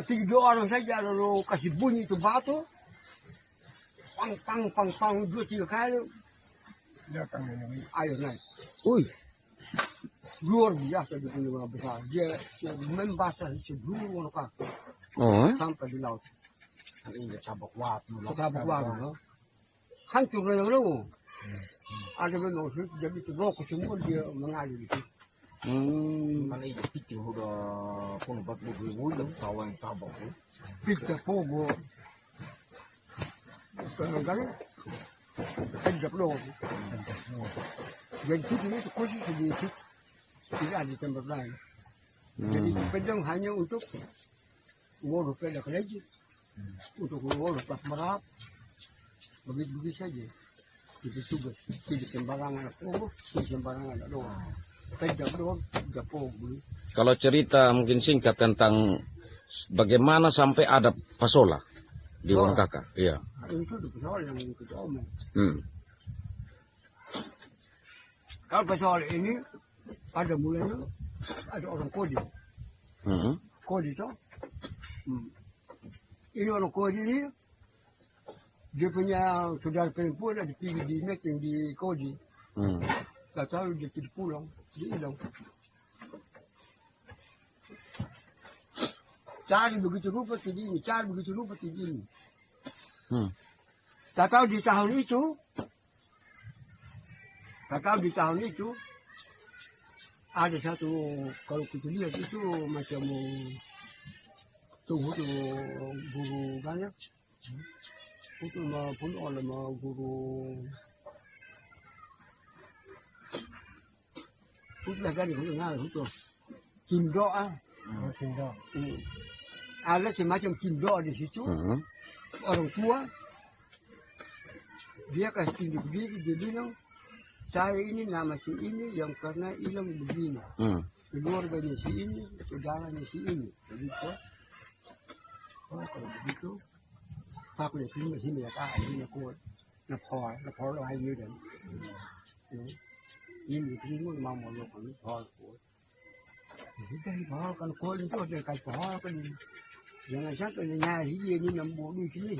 Tiga orang saja lalu kasih bunyi itu batu, pang 2-3 kali, air naik. Luar biasa di punya besar. Dia membasah seluruh kaki sampai di laut. Ini tabak waktu. Hancur lalu. Ada memang jadi rokok semua dia mengalir itu. Mana itu pikir udah pun buat buku kawan tabak tu. Pikir pogo. Kadang-kadang ada pelong. Jadi itu khusus sedikit tidak ada tempat lain. Jadi pedang hanya untuk ngurus pedang lagi, untuk ngurus pas merap, begitu saja. Itu tugas, tidak sembarangan urus, tidak sembarangan doang. Pedang doang, gapo beli. Kalau cerita mungkin singkat tentang bagaimana sampai ada pasola di Wong Kakak. Iya. Itu soal yang kita omong. Kalau soal ini ada mulanya ada orang kodi. Kodi toh. Ini orang kodi ini dia punya saudara perempuan ada pergi di meeting di kodi. Tak tahu dia tidak pulang, dia hilang. Cari begitu rupa begini, cari begitu rupa begini. Tak tahu di tahun itu, ada satu, kalau kita lihat itu macam tunggu tu guru banyak, itu pun oleh guru, itu lah kan itu nggak itu, cindo cindo, ada semacam cindo di situ, orang tua, dia kasih tunjuk diri, dia bilang, saya ini nama si ini yang karena hilang begini. Keluarganya si ini, saudaranya si ini. Begitu. Oh, kalau begitu, tak boleh sini ya kak, ini kuat. Napor lain ni dan. Ini mau lokal napor kuat. Jadi napor kan kuat itu ada kai napor kan. Jangan sampai nyari dia ni nampak di sini.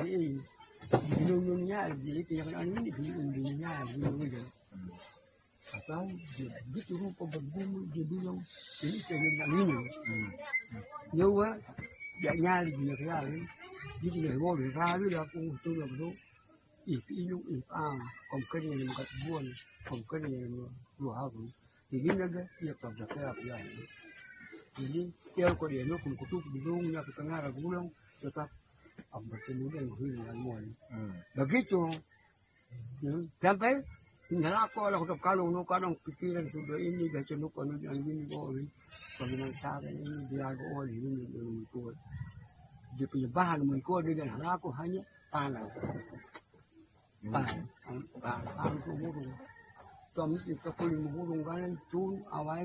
Minumnya dia yang ini minumnya dia. Atau dia begitu rupa berbunyi dia bilang ini saya nak minum. Nyawa dia nyari dia kali. Dia dia boleh ragu aku tu lah tu. Inung komken yang kat buan, komken yang dua hari. Jadi naga dia pada saya apa. Jadi dia kalau dia nak kutu bidungnya ke tengah ragulang tetap bertemu dengan hilang muan. Begitu sampai tinggal aku lah untuk kalau kadang pikiran sudah ini dah cenuk anu yang ini boleh bagaimana cara ini dia boleh ini kuat dia punya bahan kuat dengan aku hanya tanah bahan burung kami kita kulit burung kan tun awal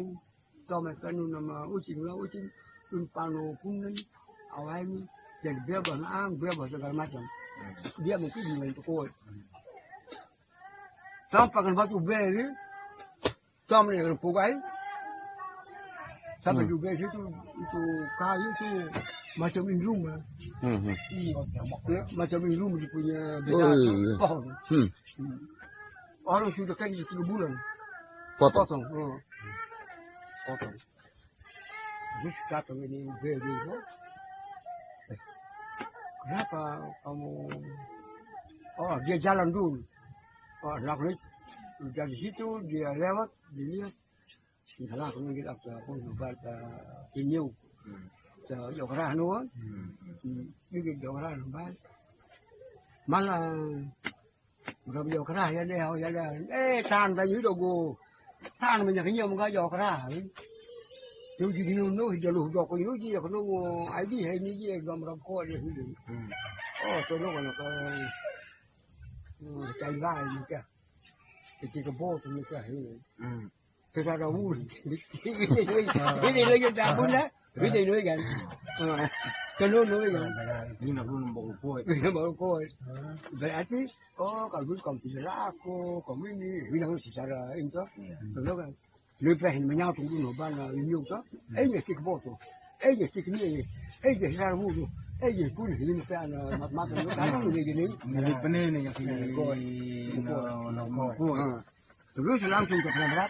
kami kan nama ucing tun panu kuning awal jadi bebas segala macam dia mungkin dengan itu kuat. Sampai kan batu beli, sampai dengan pugai, sampai juga itu kayu itu macam indrum lah, macam indrum dia punya pohon. Orang sudah kan 3 bulan, potong. Terus kata ini beli itu, kenapa kamu? Oh dia jalan dulu. Oh, naklis dari situ dia lewat, dilihat, misalnya aku ngikut apa pun buat kinyu, jauh nuan, ngikut jauh nuan, malah udah jauh kerah ya deh, tahan tadi udah go, tahan banyak kinyu muka jauh kerah, yung jadi nuno jalur dok yuji ya kanu ID ini dia gambar kau dia hidup, oh tu nuan kan. Chạy vai như kia, chỉ có bố thì như kia hiểu. Tôi ra đâu vui, biết đi lấy ra bún đấy, biết đi lấy gần, cái nó nuôi gần. Ini nak belum bawa kue. Nó bawa kue. Berarti, oh kalau belum kamu tidak laku, kamu ini, bilang secara itu, betul kan? Lebih menyatu tunggu noban nyung tu, ini sih keboto, ini sih ni, ini secara wudhu. Jadi pun ini kan mat-matan itu kan begini. Ini pening yang sini. Terus langsung ke Pemrat.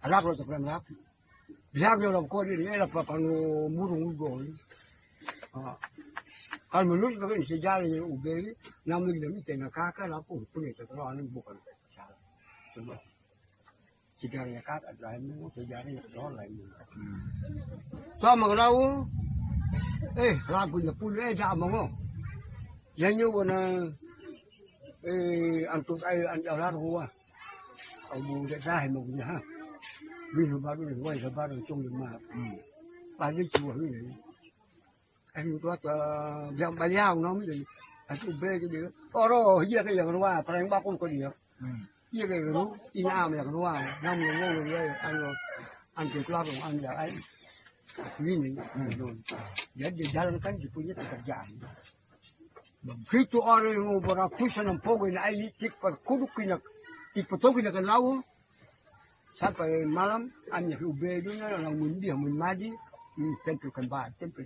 Anak lo ke Pemrat. Bilang dia orang kau ini ada panu murung gol. Kalau menurut kalau sejarah yang ubeli, namun dia mesti nak kakak lapor pun itu kalau anu bukan salah. Cuma sejarahnya kakak lain, sejarahnya orang lain. Sama kalau, lagunya pun dah mongo. Yang ni mana, antuk antar luar. Abu dah dah mungkin ha. Mình baru ni, wai baru chung ni mah. Bagi chua ni. Anh có yang bayar nó mới đi. Anh cũng bê cái điều. Oro, hier cái yang nó perang bakun có điều. Hier cái nó, in am yang nó, năm người ngô người anh chụp lao rồi anh giờ anh. Ini rồi. Jadi jalan kan dia punya pekerjaan. Begitu orang yang berakusan dan pokoknya air cik perkuduk kena dipotokin dengan laut. Sampai malam, hanya ubedunya orang mundi, mandi, tempel kembali, tempel.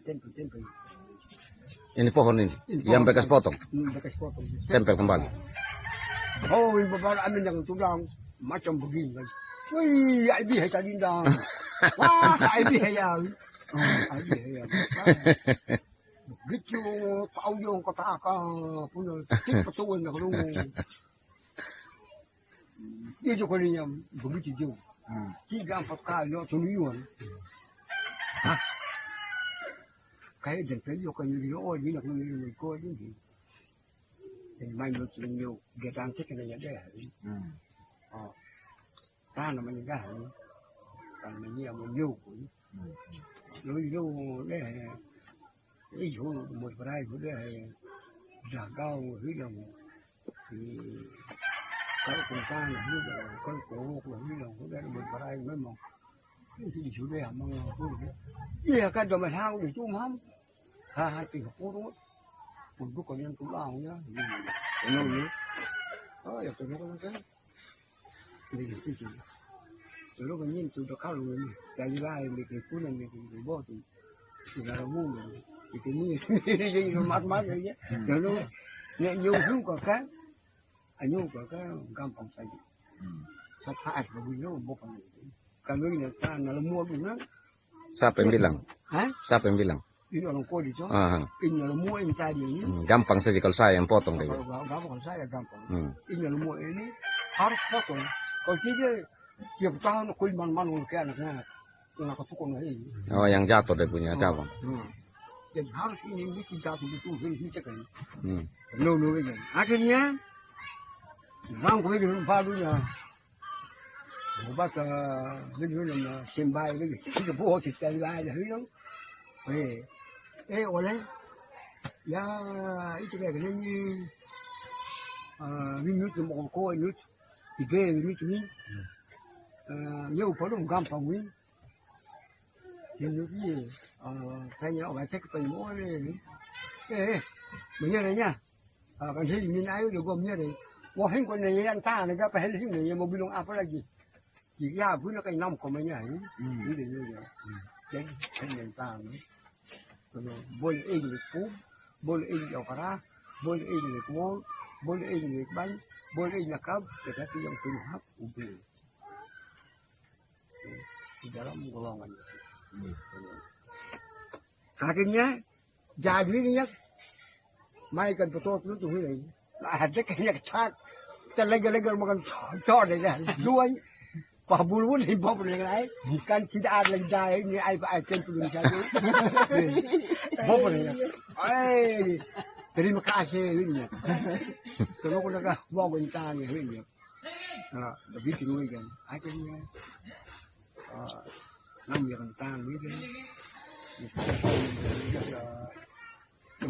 Ini pohon ini, yang bekas potong, Bekas potong. tempel kembali. Oh, ini beberapa amin yang tulang macam begini. Wih, aibi hai tadi dah. Wah, aibi hai ya. Aibi hai ya. Begitu tahu yang kata punya cik petuan nak lu. Dia juga ni yang begitu jauh. 3-4 kali lo tujuan. Hah? Kayak dan kayak kayak ni oh ni nak ni ko ni. Yang main lo tujuan getan cik kena ada. Oh. Ta namanya dah. Kan ni yang menyu. Lo deh. Ijo một vài bữa đây giả cao hứa đồng thì cái con ta là hứa đồng con cổ là hứa đồng bữa đây một vài mới mong thì chủ đề mà gì cái đồ mà hao để chung hâm hai tỷ học cô đó một bữa còn nhân cũng lao nhá cái nồi nữa đó giờ tôi nói cái này cái gì tôi lúc nhìn tôi đã khao rồi chạy lại mình cái cuốn này mình bỏ thì là mua rồi thì cái nó mát vậy chứ rồi nó nhẹ nhung xuống cả cái anh nhung cả cái cam phòng xài sắp hại rồi bây giờ một phần cái người ta nó mua được nó Siapa yang bilang? hả Siapa yang bilang? ini orang kau di sana Ah, ini orang mua yang cari ini gampang saja kalau saya yang potong dia. gampang saya gampang Hmm. ini orang mua ini harus potong kalau tidak tiap tahun kuil man kayak anaknya anak tukang ini Oh, yang jatuh dia punya cabang. jadi harus ini kita betul ini cakap Hmm. no aja akhirnya orang kau ini barunya obat ini nama sembai ini kita buat cerita lain dah oleh ya itu kayak gini minut mau kau minut 3 minut ni nhiều phần gampang ni minut ni kayaknya orang cek paymo ni begini nha kan sih ini ayo udah gua punya deh wah ini kon ini yang ta nih apa hal ini yang mau bilang apa lagi jika aku nak enam komanya ini dia jadi yang ta nih boleh ini pun boleh ini opera boleh ini kol boleh ini ban boleh ini kab tetapi yang terhak ubin di dalam golongan akhirnya jadi ni ya mai kan betul tu ni ada kayak cak terlegar-legar makan cok deh kan dua pabul pun hibah pun yang lain kan tidak ada lagi dah ini ai tempel saja boleh terima kasih ini kalau kau nak bawa bintang ini begitu ni kan akhirnya nam yang bintang ini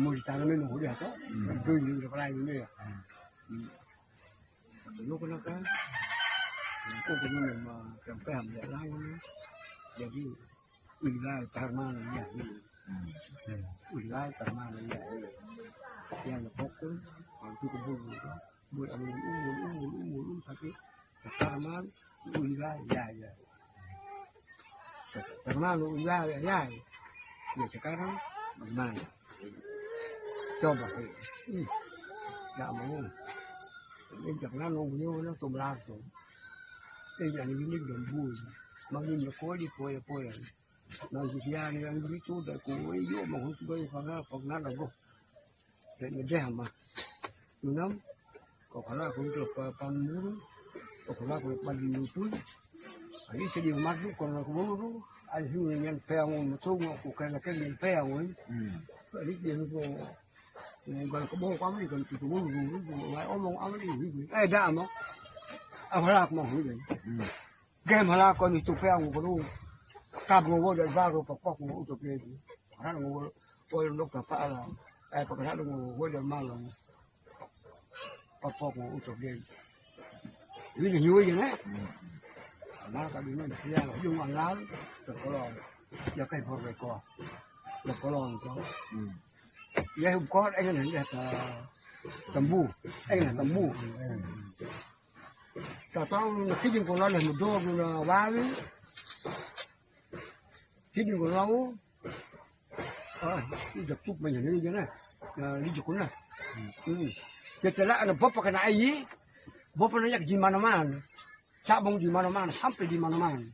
mau di sana memang udah tu, tu ni udah pernah ini ya. Dulu kan, aku pun memang sampai ambil lain, jadi wilayah Tarman ya, wilayah Tarman ya, yang pokok, itu kebun, buat umur tapi Tarman wilayah ya, Tarman wilayah ya, ya sekarang bagaimana? Coba nggak mau ini jangan nunggu nó tôm lao rồi đây là những cái đường vui mà nhìn nó có đi coi nó chỉ ra đi ăn cái chút để cố ý vô mà không chơi còn nó đâu để mình đem mà nhiều lắm còn phải là không được pan muru còn phải là không pan nhiều túi ấy cái điều mắt lúc còn là không muru ai hiểu nhân phèo một số của cái là cái nhân phèo ấy cái gì nó còn có bố quá mấy còn chỉ có bố lại ôm ông áo đi đa mà áo lạc mà hủy game hala ko ni tu pe ang ko kab ngo de va ro pok ngo to pe ara ngo ko lo ka pa ala ai pa ka ngo de ma lo pok ngo to pe ni ni yu ni ne na ka di ni ya yung ang lan to ko lo ya kai por ve ko lo ko lo ko ya hum ko ai ni ya ta tambu ai na tambu ta tao khi chúng con là một đô là ba đấy khi chúng con lâu đi chụp chụp mình như thế này đi chụp con này jadi lah ada bapak kena air bapak nanya di mana-mana cabang di mana-mana sampai di mana-mana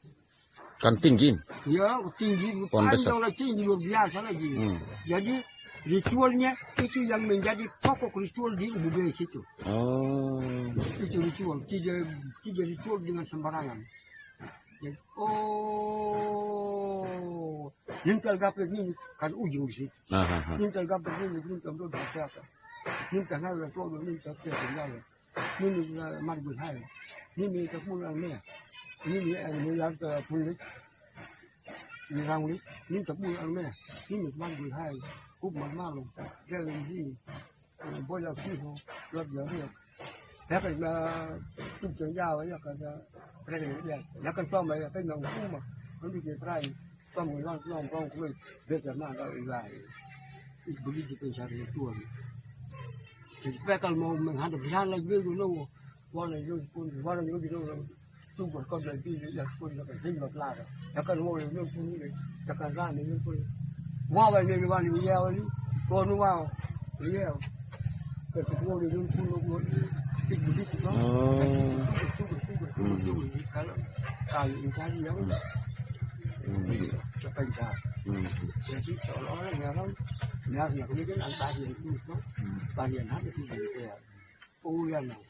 Kan tinggi. ya tinggi panjang lagi tinggi luar biasa lagi jadi ritualnya itu yang menjadi pokok ritual di budaya situ. Oh. Itu ritual, tidak ritual dengan sembarangan. Jadi, nintal gapir ini kan ujung sih. Nintal gapir ini nintal dua berapa? Nintal nggak tahu nintal tertinggal. Ini margul hai. Ini tak mulai ni. Ini yang terpulit. Ini ranglit. Ini tak mulai ni. Ini margul hai. Cúp mặt ma luôn, cái gì, bây giờ khi họ lật giờ thì, thế cái là chụp chân dao ấy là cái này vậy, là cái phong này là cái nòng cũ mà, nó đi về trái, phong người long phong của mình, bây giờ mà lại lại, bây giờ chỉ cần xài được tuần, thì cái cái màu mình ăn được ăn là nhiều luôn, qua này luôn, qua này luôn thì luôn, chụp một con này đi là con là cái hình mặt lạ rồi, là cái màu này luôn cũng như là cái ra này luôn. Wow, vậy nên bạn đi gieo đi, con nó vào, đi gieo, cái cô đi luôn phun luôn, thích đi thích nó, cái cái gì đó, cái bánh trà, cái gì đó nó là nhà lắm, nhà thì cái cái ăn ba hiền cũng được, ba hiền hát được cái gì vậy, ôi là nào,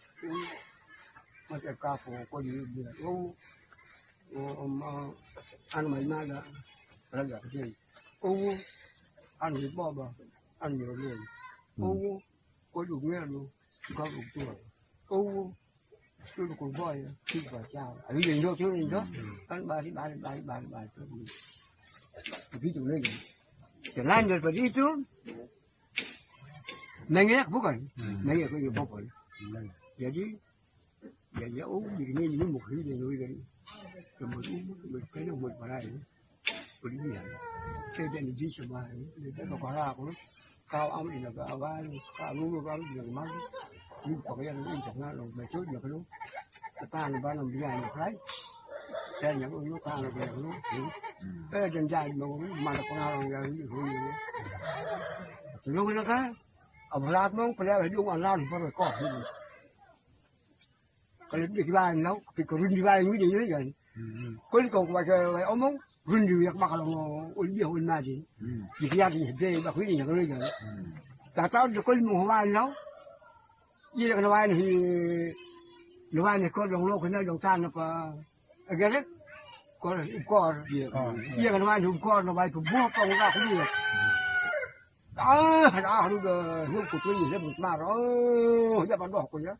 mà cái cà phê có gì vậy, ăn mấy mai đã, là cái gì. Ăn thì bao mà ăn nhiều luôn, có đủ nghe luôn, có đủ tuổi, tôi còn voi khi vào chào, ở đây vô chứ đây đó, ăn ba chứ, ví dụ như vậy, thì lan rồi phải đi chứ, này nghe bukan, này nghe có gì bốc rồi, jadi uống gì như một thứ gì nuôi đấy, rồi một cái nó một vào đây, rồi đi gì cái đèn đi xem mà cái nó có ra cũng cao âm thì là cái vai cao luôn cao đường mắt nhưng có cái nó chẳng hạn rồi mấy chút được cái lúc ta là ba làm gì này được đấy cái những lúc ta là cái lúc cái chân dài mà nó có nào là gì thôi lúc nó cái ở Lạt nó phải là dùng ăn lao thì phải có cái đi vai nó thì có đi vai như thế vậy có đi còn vài ống mông run di yak bakal ul dia ul naji di dia di de ba khui ni ko le ja ta ta de ko mu wa no ye ka wa ni lo wa ni ko dong lo ko na dong tan pa agare ko ye ka wa ni ko no ba ko bu ko ga ko ni da ru de hu ko tu ni le bu ma ro ja ban do ko ya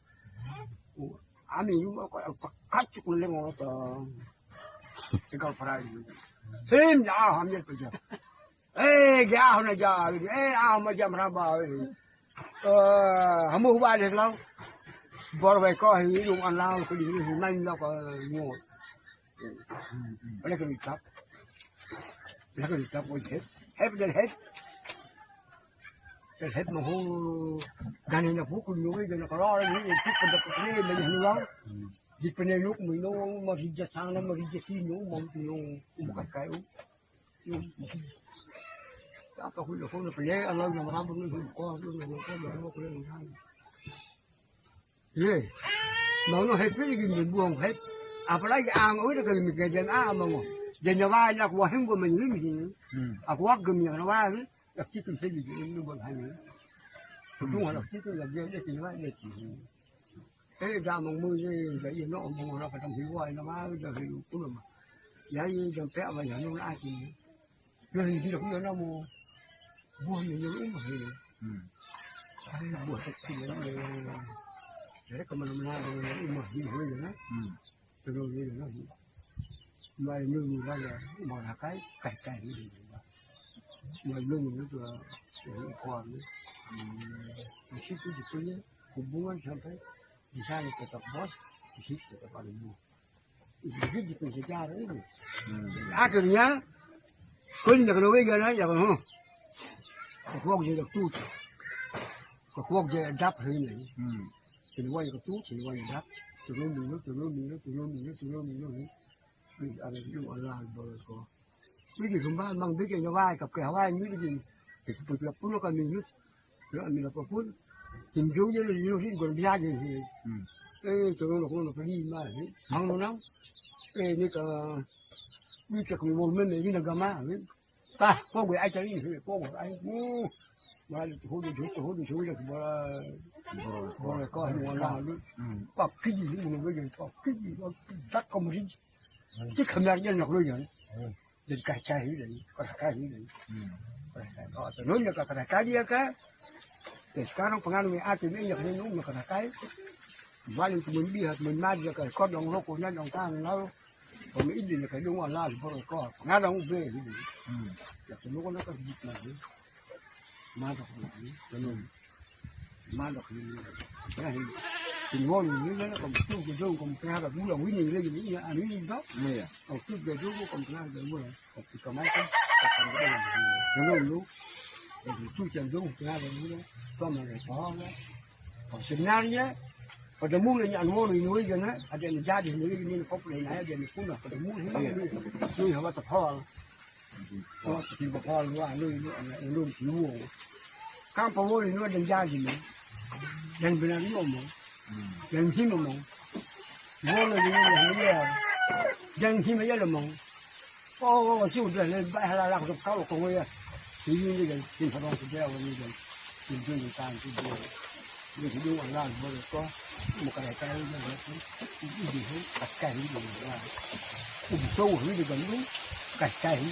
ami yu ko ka chu le ngo to cái câu phải thêm giá ham nhất bây giờ, giá hôm nay giá, mà giá mà bảo, không mua ba được đâu, bỏ về coi hình dùng ăn lao cái gì hình nhanh đâu có nhiều, lấy cái gì chấp coi hết mà hú, cái này là phú cùng nuôi rồi nó có lo đấy, chút còn được cái này mình hiểu lắm. Di pernah lu mino masih jasang na masih jasino mampino umakai apa hulu hulu pernah Allah yang merambut ni kau tu yang kau pernah ye mau no happy lagi buang happy apalagi ang udah kalau mikir jangan mau jangan wah nak wah hingga menyulit aku wah gemi yang wah ni tak kita sendiri ini buat hanya tu orang kita lagi dia tinggal dia cái ra mong mưa cái gì nó mùa nó phải trong hiểu hoài nó má giờ hiểu cũng được mà giá như giờ bé mà giờ nó ai thì giờ thì chỉ được nó mua nhiều uống mà hiểu cái buổi cái gì nó để cái mình làm nó mà hiểu rồi đó rồi nó mai nương ra là mà là cái cái gì đó mai nương nó là quan nó chỉ cái gì đấy cũng muốn làm thế thì sao cái tập boss thì chỉ cái tập ăn mua cái gì cũng sẽ ra đấy à cái nhá cái gì là cái đồ cái này là không cái quốc gì là tút cái quốc gì là đắp hơi này thì nó quay cái tút thì nó quay đắp từ lúc mình mình ăn dùng ăn làm rồi có cái gì không bán bằng biết cái vai cặp kèo vai như cái gì thì tôi gặp nó còn mình nữa mình là có phút tìm chú với là nhiều khi còn ra gì thì từ lúc nó phải đi mà hàng nó lắm cái như cái một mình này như là gamma ta có người ai chơi thì có một ai mà hút chú là rồi có nhiều là luôn bọc cái gì cũng bây giờ bọc cái gì nó chắc không gì chứ không làm nhân lực luôn vậy đến cái đấy có cái đấy đó từ lúc là cái đi cái để sekarang pengaruh hati ini yang ini umur kena kai balik mình đi hạt mình mai cái con đồng lộc của nhân đồng ta nó còn ít gì là cái đúng là la thì bao có ngã đồng về cái gì là cái lúc nó có gì mà mà đọc gì cho nên mà đọc gì cái này thì ngon như nó còn chút cái đâu còn cái là cũng là quý nhìn lên gì nữa anh ấy đó còn chút cái đâu còn cái là mua còn cái máy cái nó luôn thì chút chân đâu cái là mua có mà lại có đó còn sinh nan nhé còn cái mua này anh mua này nuôi cho nó anh em gia đình nuôi như nó này này anh em cũng là còn mua nuôi họ tập hoa thì tập hoa nuôi chỉ mua các phụ nữ nuôi đàn gia đình đàn bên này cũng mua đàn khi mà mua là gì là nó đàn khi mà giờ là mua có chịu được lên bay hay là làm được cao của người thì như vậy thì phải đồng thời như vậy thì chơi người ta thì như thế đúng là bao giờ có một cái như vậy cái gì hết cái gì là sâu hữu được gần đúng cái hữu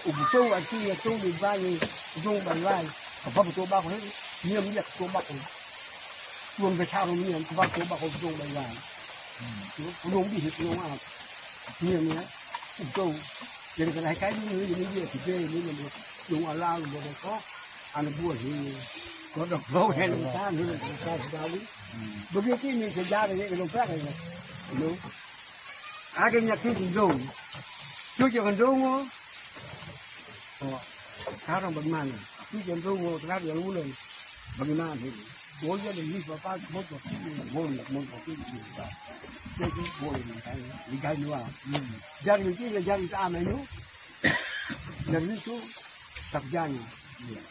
được sâu ở kia sâu đi vai sâu bằng vai và bắt tôi bao hết nhiều việc tôi bắt luôn về sau nhiều tôi bắt tôi sâu bằng vai đúng đi thì đúng à nhiều nữa sâu jadi cái như vậy thì chơi như vậy dùng ở lao là một có ăn bùa thì có độc lâu hay là ta nữa là ta phải đào đi bởi vì cái mình phải ra cái lồng phát này đúng cái nhạc thứ gì rồi chưa chịu còn đâu mà khá là bận màn chưa chịu đâu mà khá là lú lên bận màn thì bố gia đình đi vào ba một cái gì đó cái bố này cái nữa gia đình kia là gia đình ta mày nữa gia đình chú tập gia đình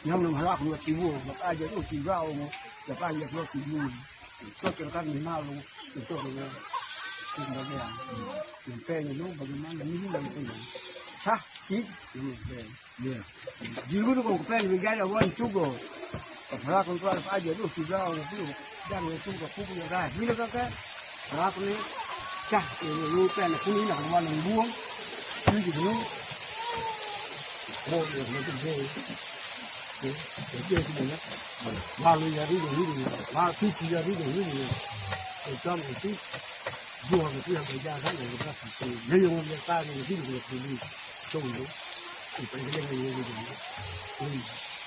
nhưng mà họ cũng chịu mua mà ai cũng chịu rau mà là ai cũng chịu mua cho cho các người nào luôn cho rồi thì nó về mình phê như nó bằng nó là những lần cái sắc chí về dù nó còn phê mình cái là quan chú rồi họ cũng có ai cũng chịu rau là ví dụ gia đình chú có phúc như ra như nó cái họ cũng nói chắc thì lưu phê là không nghĩ là quan là buông như gì nữa một điều nó cũng về để chơi cái này ba mươi giờ đi đường ba thứ giờ đi đường để cho mình tí vừa một cái thời gian tháng này người ta phải lấy用người ta thì cái việc thì đi trông đúng thì phải cái này như vậy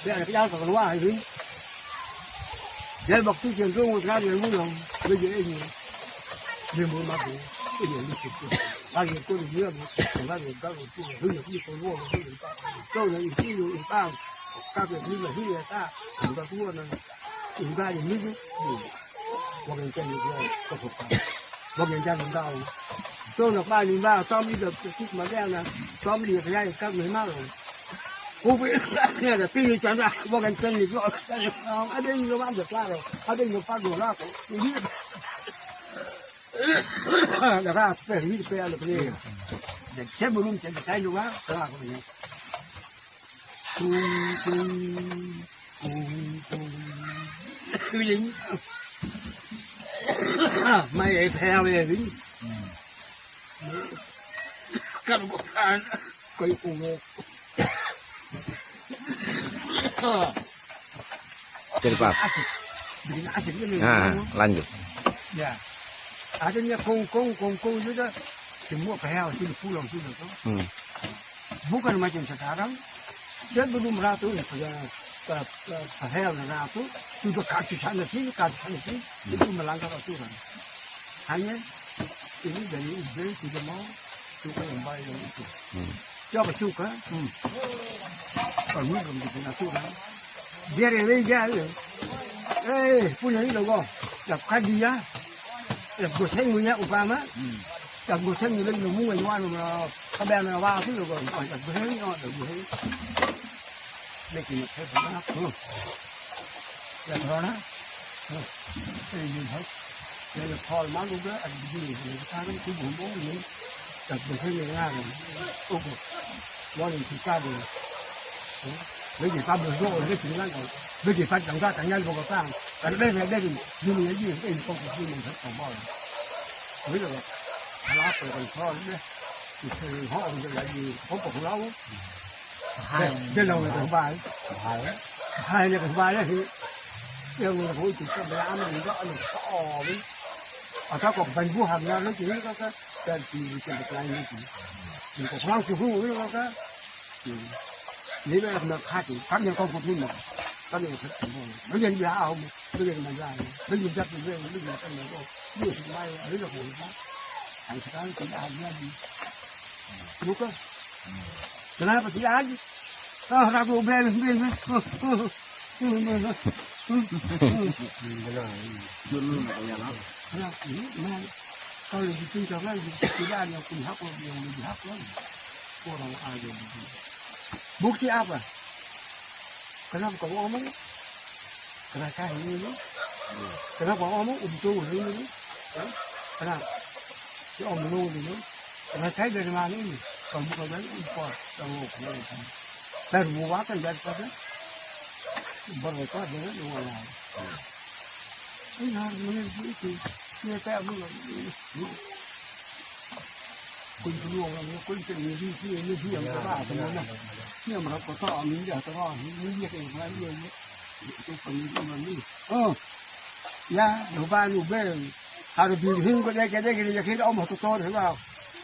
đây là cái áo còn quá hay gì đây bọc túi tiền tôi một cái thì muốn lòng bây giờ anh nhiều muốn mặc gì cái gì đi chụp bao nhiêu tôi được nhiều bao nhiêu các người tôi hư được như tôi mua cái gì tôi là cái gì ta các việc như là cái gì ta chúng ta cũng là chúng ta thì như một người chân được rồi có phục một người chân chúng ta tôi là 3.300 xong đi được chút mà đen là xong đi cái này các người nào rồi cô biết nghe là tin chẳng ra một người chân thì gọi ở đây nó bán được ra rồi ở đây nó phát đồ ra rồi là ra phải đi phải là cái để xem một lúc chạy cái luôn á là cái này cứ dính mày theo về dính cắt một cái cây cùng Jadi Pak. Nah, lanjut. Ya, adanya kongkong juga semua pehel sini pulau sudah tuh. Hmm. Bukan macam sekarang. Sebelum ratu pehel ratu sudah kaki sana sini itu melanggar aturan. Hanya ini dari UB tidak mau suka yang bayar itu. Coba suka, kalau belum bikin aturan, biar dia punya ini loh, dapat dia, dapat saya punya upama, dapat saya punya lagi nunggu yang mana, kabar mana wah tu loh, dapat saya dapat lekin saya pernah, yang mana, ini hal, yang hal mana juga ada begini, sekarang tu bumbu ni. Đặc biệt là người Nga này, ô kê, lo thì chúng ta rồi, mấy cái pháp được rồi, mấy chuyện lắm rồi, mấy cái pháp chẳng ra cả nhân của các bạn, ở đây thì dùng cái gì cái công việc mình thật không bao giờ, mấy là lá từ còn kho đấy, thì họ bây giờ gì có cục lâu, cái lâu này thứ ba, hai này thứ ba đấy thì, giờ người phụ chỉ có bé mình có ăn to với, ở trong cục thành phố Hà Nội nó chỉ có cái dan di tempat lain itu. Untuk orang suhu itu maka ini adalah nak hati. Kami yang kau punya, kami yang semua. Bagian dia awam, bagian mana, bagian jatuh bagian kan itu. Dia semua ada yang boleh. Yang sekarang tidak ada lagi. Bukan? Kenapa sih ada? Ah, ragu bel. Kalau ditunjuk lagi, tidak ada yang punya hak yang lebih hak lagi. Orang ada begini. Bukti apa? Kenapa kau ngomong? Kenapa ini? Kenapa ngomong untuk ini? Kenapa? Si om nol ini. Kenapa saya dari mana ini? Kalau bukan dari impor, kalau bukan. Dari buatan daripada berdekat dengan orang lain. Ini harus mengerti itu. Dia tak boleh. Kunjung orang ni kunjung ni yang berapa mana? Ni mereka tak ambil dia terang. Ni dia yang mana ni? Itu penjualan ni. Oh, ya, lepas ni harus dihitung kerja kita kita om tu tahu sebab.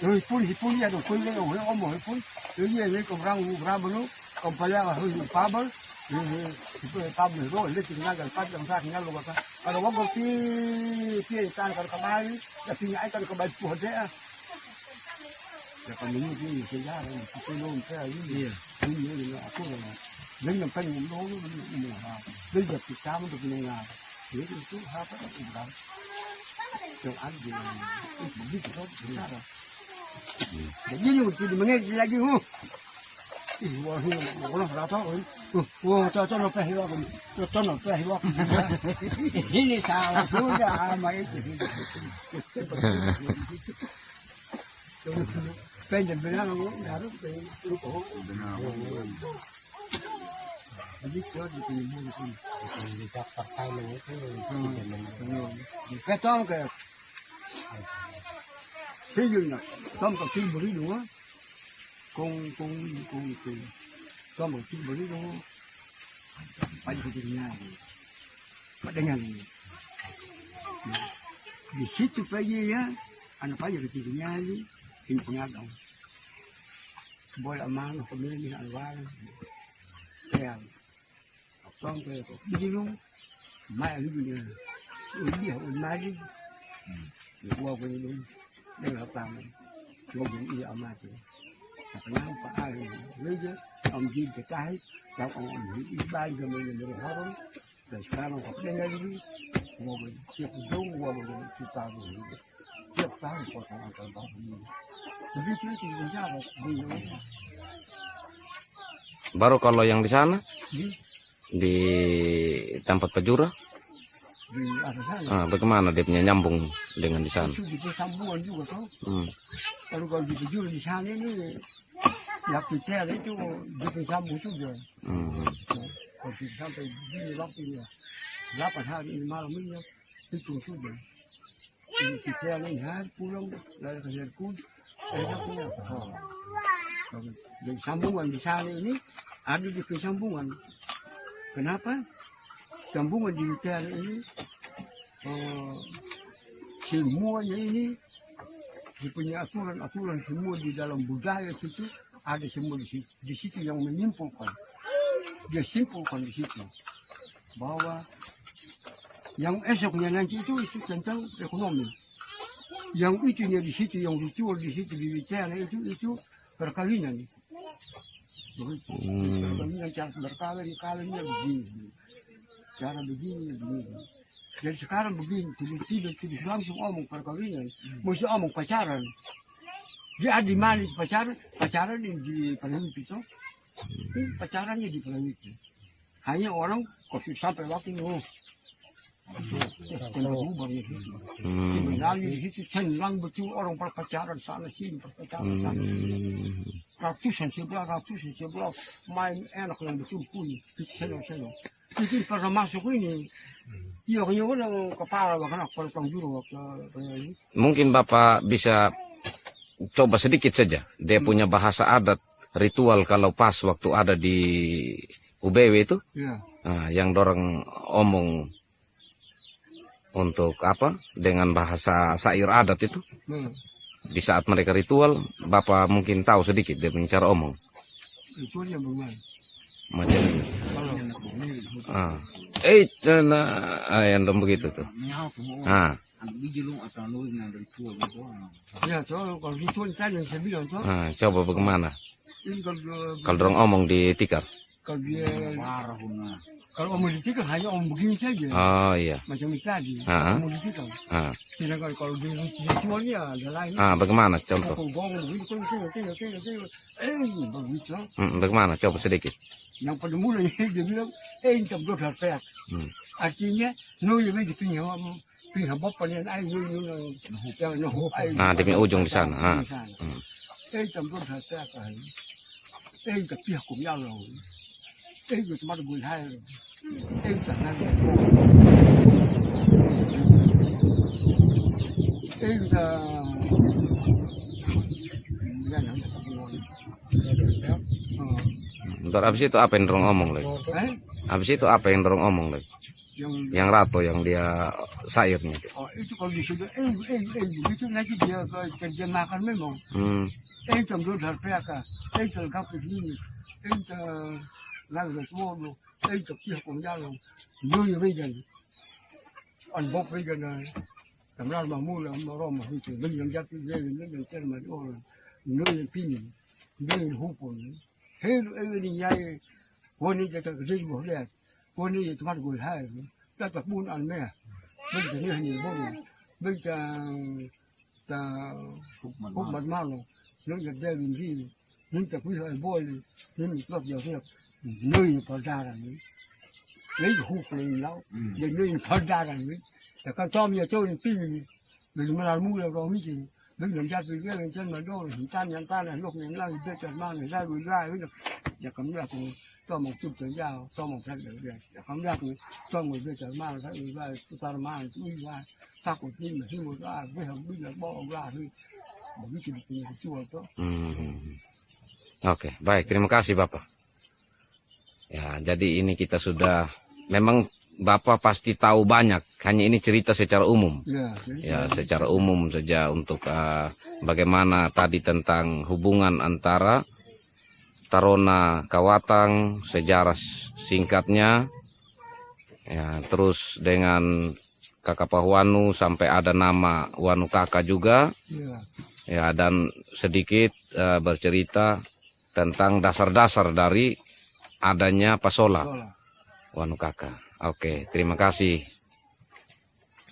Rồi pun ya tu pun ni om pun. Jadi ni orang baru kompanya harus pabel. Itu pabel roh, ini tinggal dapat yang sah tinggal lupa. Kalau waktu ikan kalau kembali, ya tinggal ikan kembali puas dia. Ya kalau ini sejarah, itu belum saya ini aku lah. Dengan pengen ini lah. Belajar kita untuk mendengar. Jadi itu apa itu? Yang ada itu begitu sejarah. Jadi ni mesti mengaji lagi wah orang rata wah cocok nak pergi waktu cocok nak pergi waktu ini salah sudah ama itu pengen bilang aku harus pergi jadi kau di sini di partai itu kita tahu ke sejujurnya tanpa timbul itu con một chút bữa đó phải đi từ nhà mà dengan di situ pergi ya anak pagi di nhà đi in punya dong boleh aman pemilih awal ya con ke đi luôn mai đi dia dia mari gua pun luôn đây là làm gua cũng đi aman tu kenapa aja om jin ke cai kalau om iban ke mình dari harum dan sekarang kau dengar ini mau siap dong mau kita siap tahu kau akan tahu ini begitu itu bisa baru kalau yang di sana di tempat Pejura di atas sana bagaimana dia punya nyambung dengan di sana di sambungan juga tuh kalau di Pejura di sana ini yak kita itu di sambung juga. Kalau sampai di waktu 8 hari ini malam ini itu sudah. Kita ini hari pulang dari kerjaku, saya punya. Di sambungan di sana ini ada di sambungan. Kenapa? Sambungan di sana ini semuanya ini Dia punya aturan-aturan semua di dalam budaya itu ada semua di situ. Di situ yang menyimpulkan. Dia simpulkan di situ bahwa yang esoknya nanti itu tentang ekonomi. Yang itunya di situ, yang dijual di situ dibicara itu perkawinan. Begitu. Perkawinan cara berkawin, kawinnya begini. Cara begini. Jadi sekarang begini, tidak langsung omong perkawinan, mesti omong pacaran. Dia di mana pacaran? Pacaran di Pelangi itu. Pacarannya di Pelangi itu. Hanya orang kalau sampai waktu itu, kena bubarnya itu. Sebenarnya di situ senang betul orang berpacaran sana sini, berpacaran sana sini. Ratusan sebelah, main enak yang betul pun, senang. Itu pernah masuk ini. Iya, orang kepala bahkan kalau juru waktu. Mungkin Bapak bisa coba sedikit saja. Dia punya bahasa adat ritual kalau pas waktu ada di UBW itu. Ya. Nah, yang dorong omong untuk apa? Dengan bahasa syair adat itu. Di saat mereka ritual, Bapak mungkin tahu sedikit dia punya cara omong. Ritualnya bagaimana? Macam ini. Yang begitu tuh. Ya, soal kalau ritual tadi yang saya bilang tuh. Coba bagaimana? Ini Kalau dorong omong di tikar. Kalau dia kalau omong di tikar hanya omong begini saja. Oh iya. Macam itu tadi. Omong di tikar. Sedangkan kalau di ritualnya ada lain. Bagaimana contoh? Begitu. Bagaimana? Coba sedikit. Yang pada mulanya dia bilang, ini belum harpeak. Artinya, nuyu begitu pindah bapak yang air nuyu yang nuhu air. Demi ujung di sana. Belum harpeak. Tapi aku bilang loh, cuma ada bulai. Jangan. Bentar, habis itu apa yang dorong omong lagi? Habis itu apa yang dorong omong lagi? Yang rato, yang dia syairnya. Oh, itu kalau disuruh, begitu nanti dia terjemahkan memang. Belum harpeak. Tergap begini. Lalu semua lo. Tapi aku bilang, nuyu begitu. Anbok begitu. Kamera mamula maroma itu. Beliau jatuh dia, beliau terima orang. Nuyu pini, nuyu hupon. Helu ini nyai, wani jatuh kerja boleh, wani tempat gue hai, jatuh pun aneh, begitu ni hanya boleh, begitu hukuman malu, nunggu dia begini, nunggu kuih boleh, nunggu klub jauh, nunggu perdaran ni, nunggu hukum ni lau, jadi nunggu perdaran ni, kalau cuma jauh ni pilih, begitu malam mula orang ni. Belum jatuh dia macam mana dulu, tanah lok yang lagi betul mana, lalu itu, ya kami aku, cuma cukup terjauh, cuma pergi dia, ya kami aku, cuma betul mana, lalu putar mana, itu takut ni masih muda, bila bawa lari, begitu punya ritual tu. Oke, baik, terima kasih Bapak. Ya, jadi ini kita sudah, memang Bapak pasti tahu banyak, hanya ini cerita secara umum. Ya, secara umum saja untuk bagaimana tadi tentang hubungan antara Tarona Kawatang, sejarah singkatnya, ya, terus dengan Kakak Pahwanu sampai ada nama Wanu Kakak juga, ya, dan sedikit bercerita tentang dasar-dasar dari adanya Pasola Wanu Kakak. Oke, terima kasih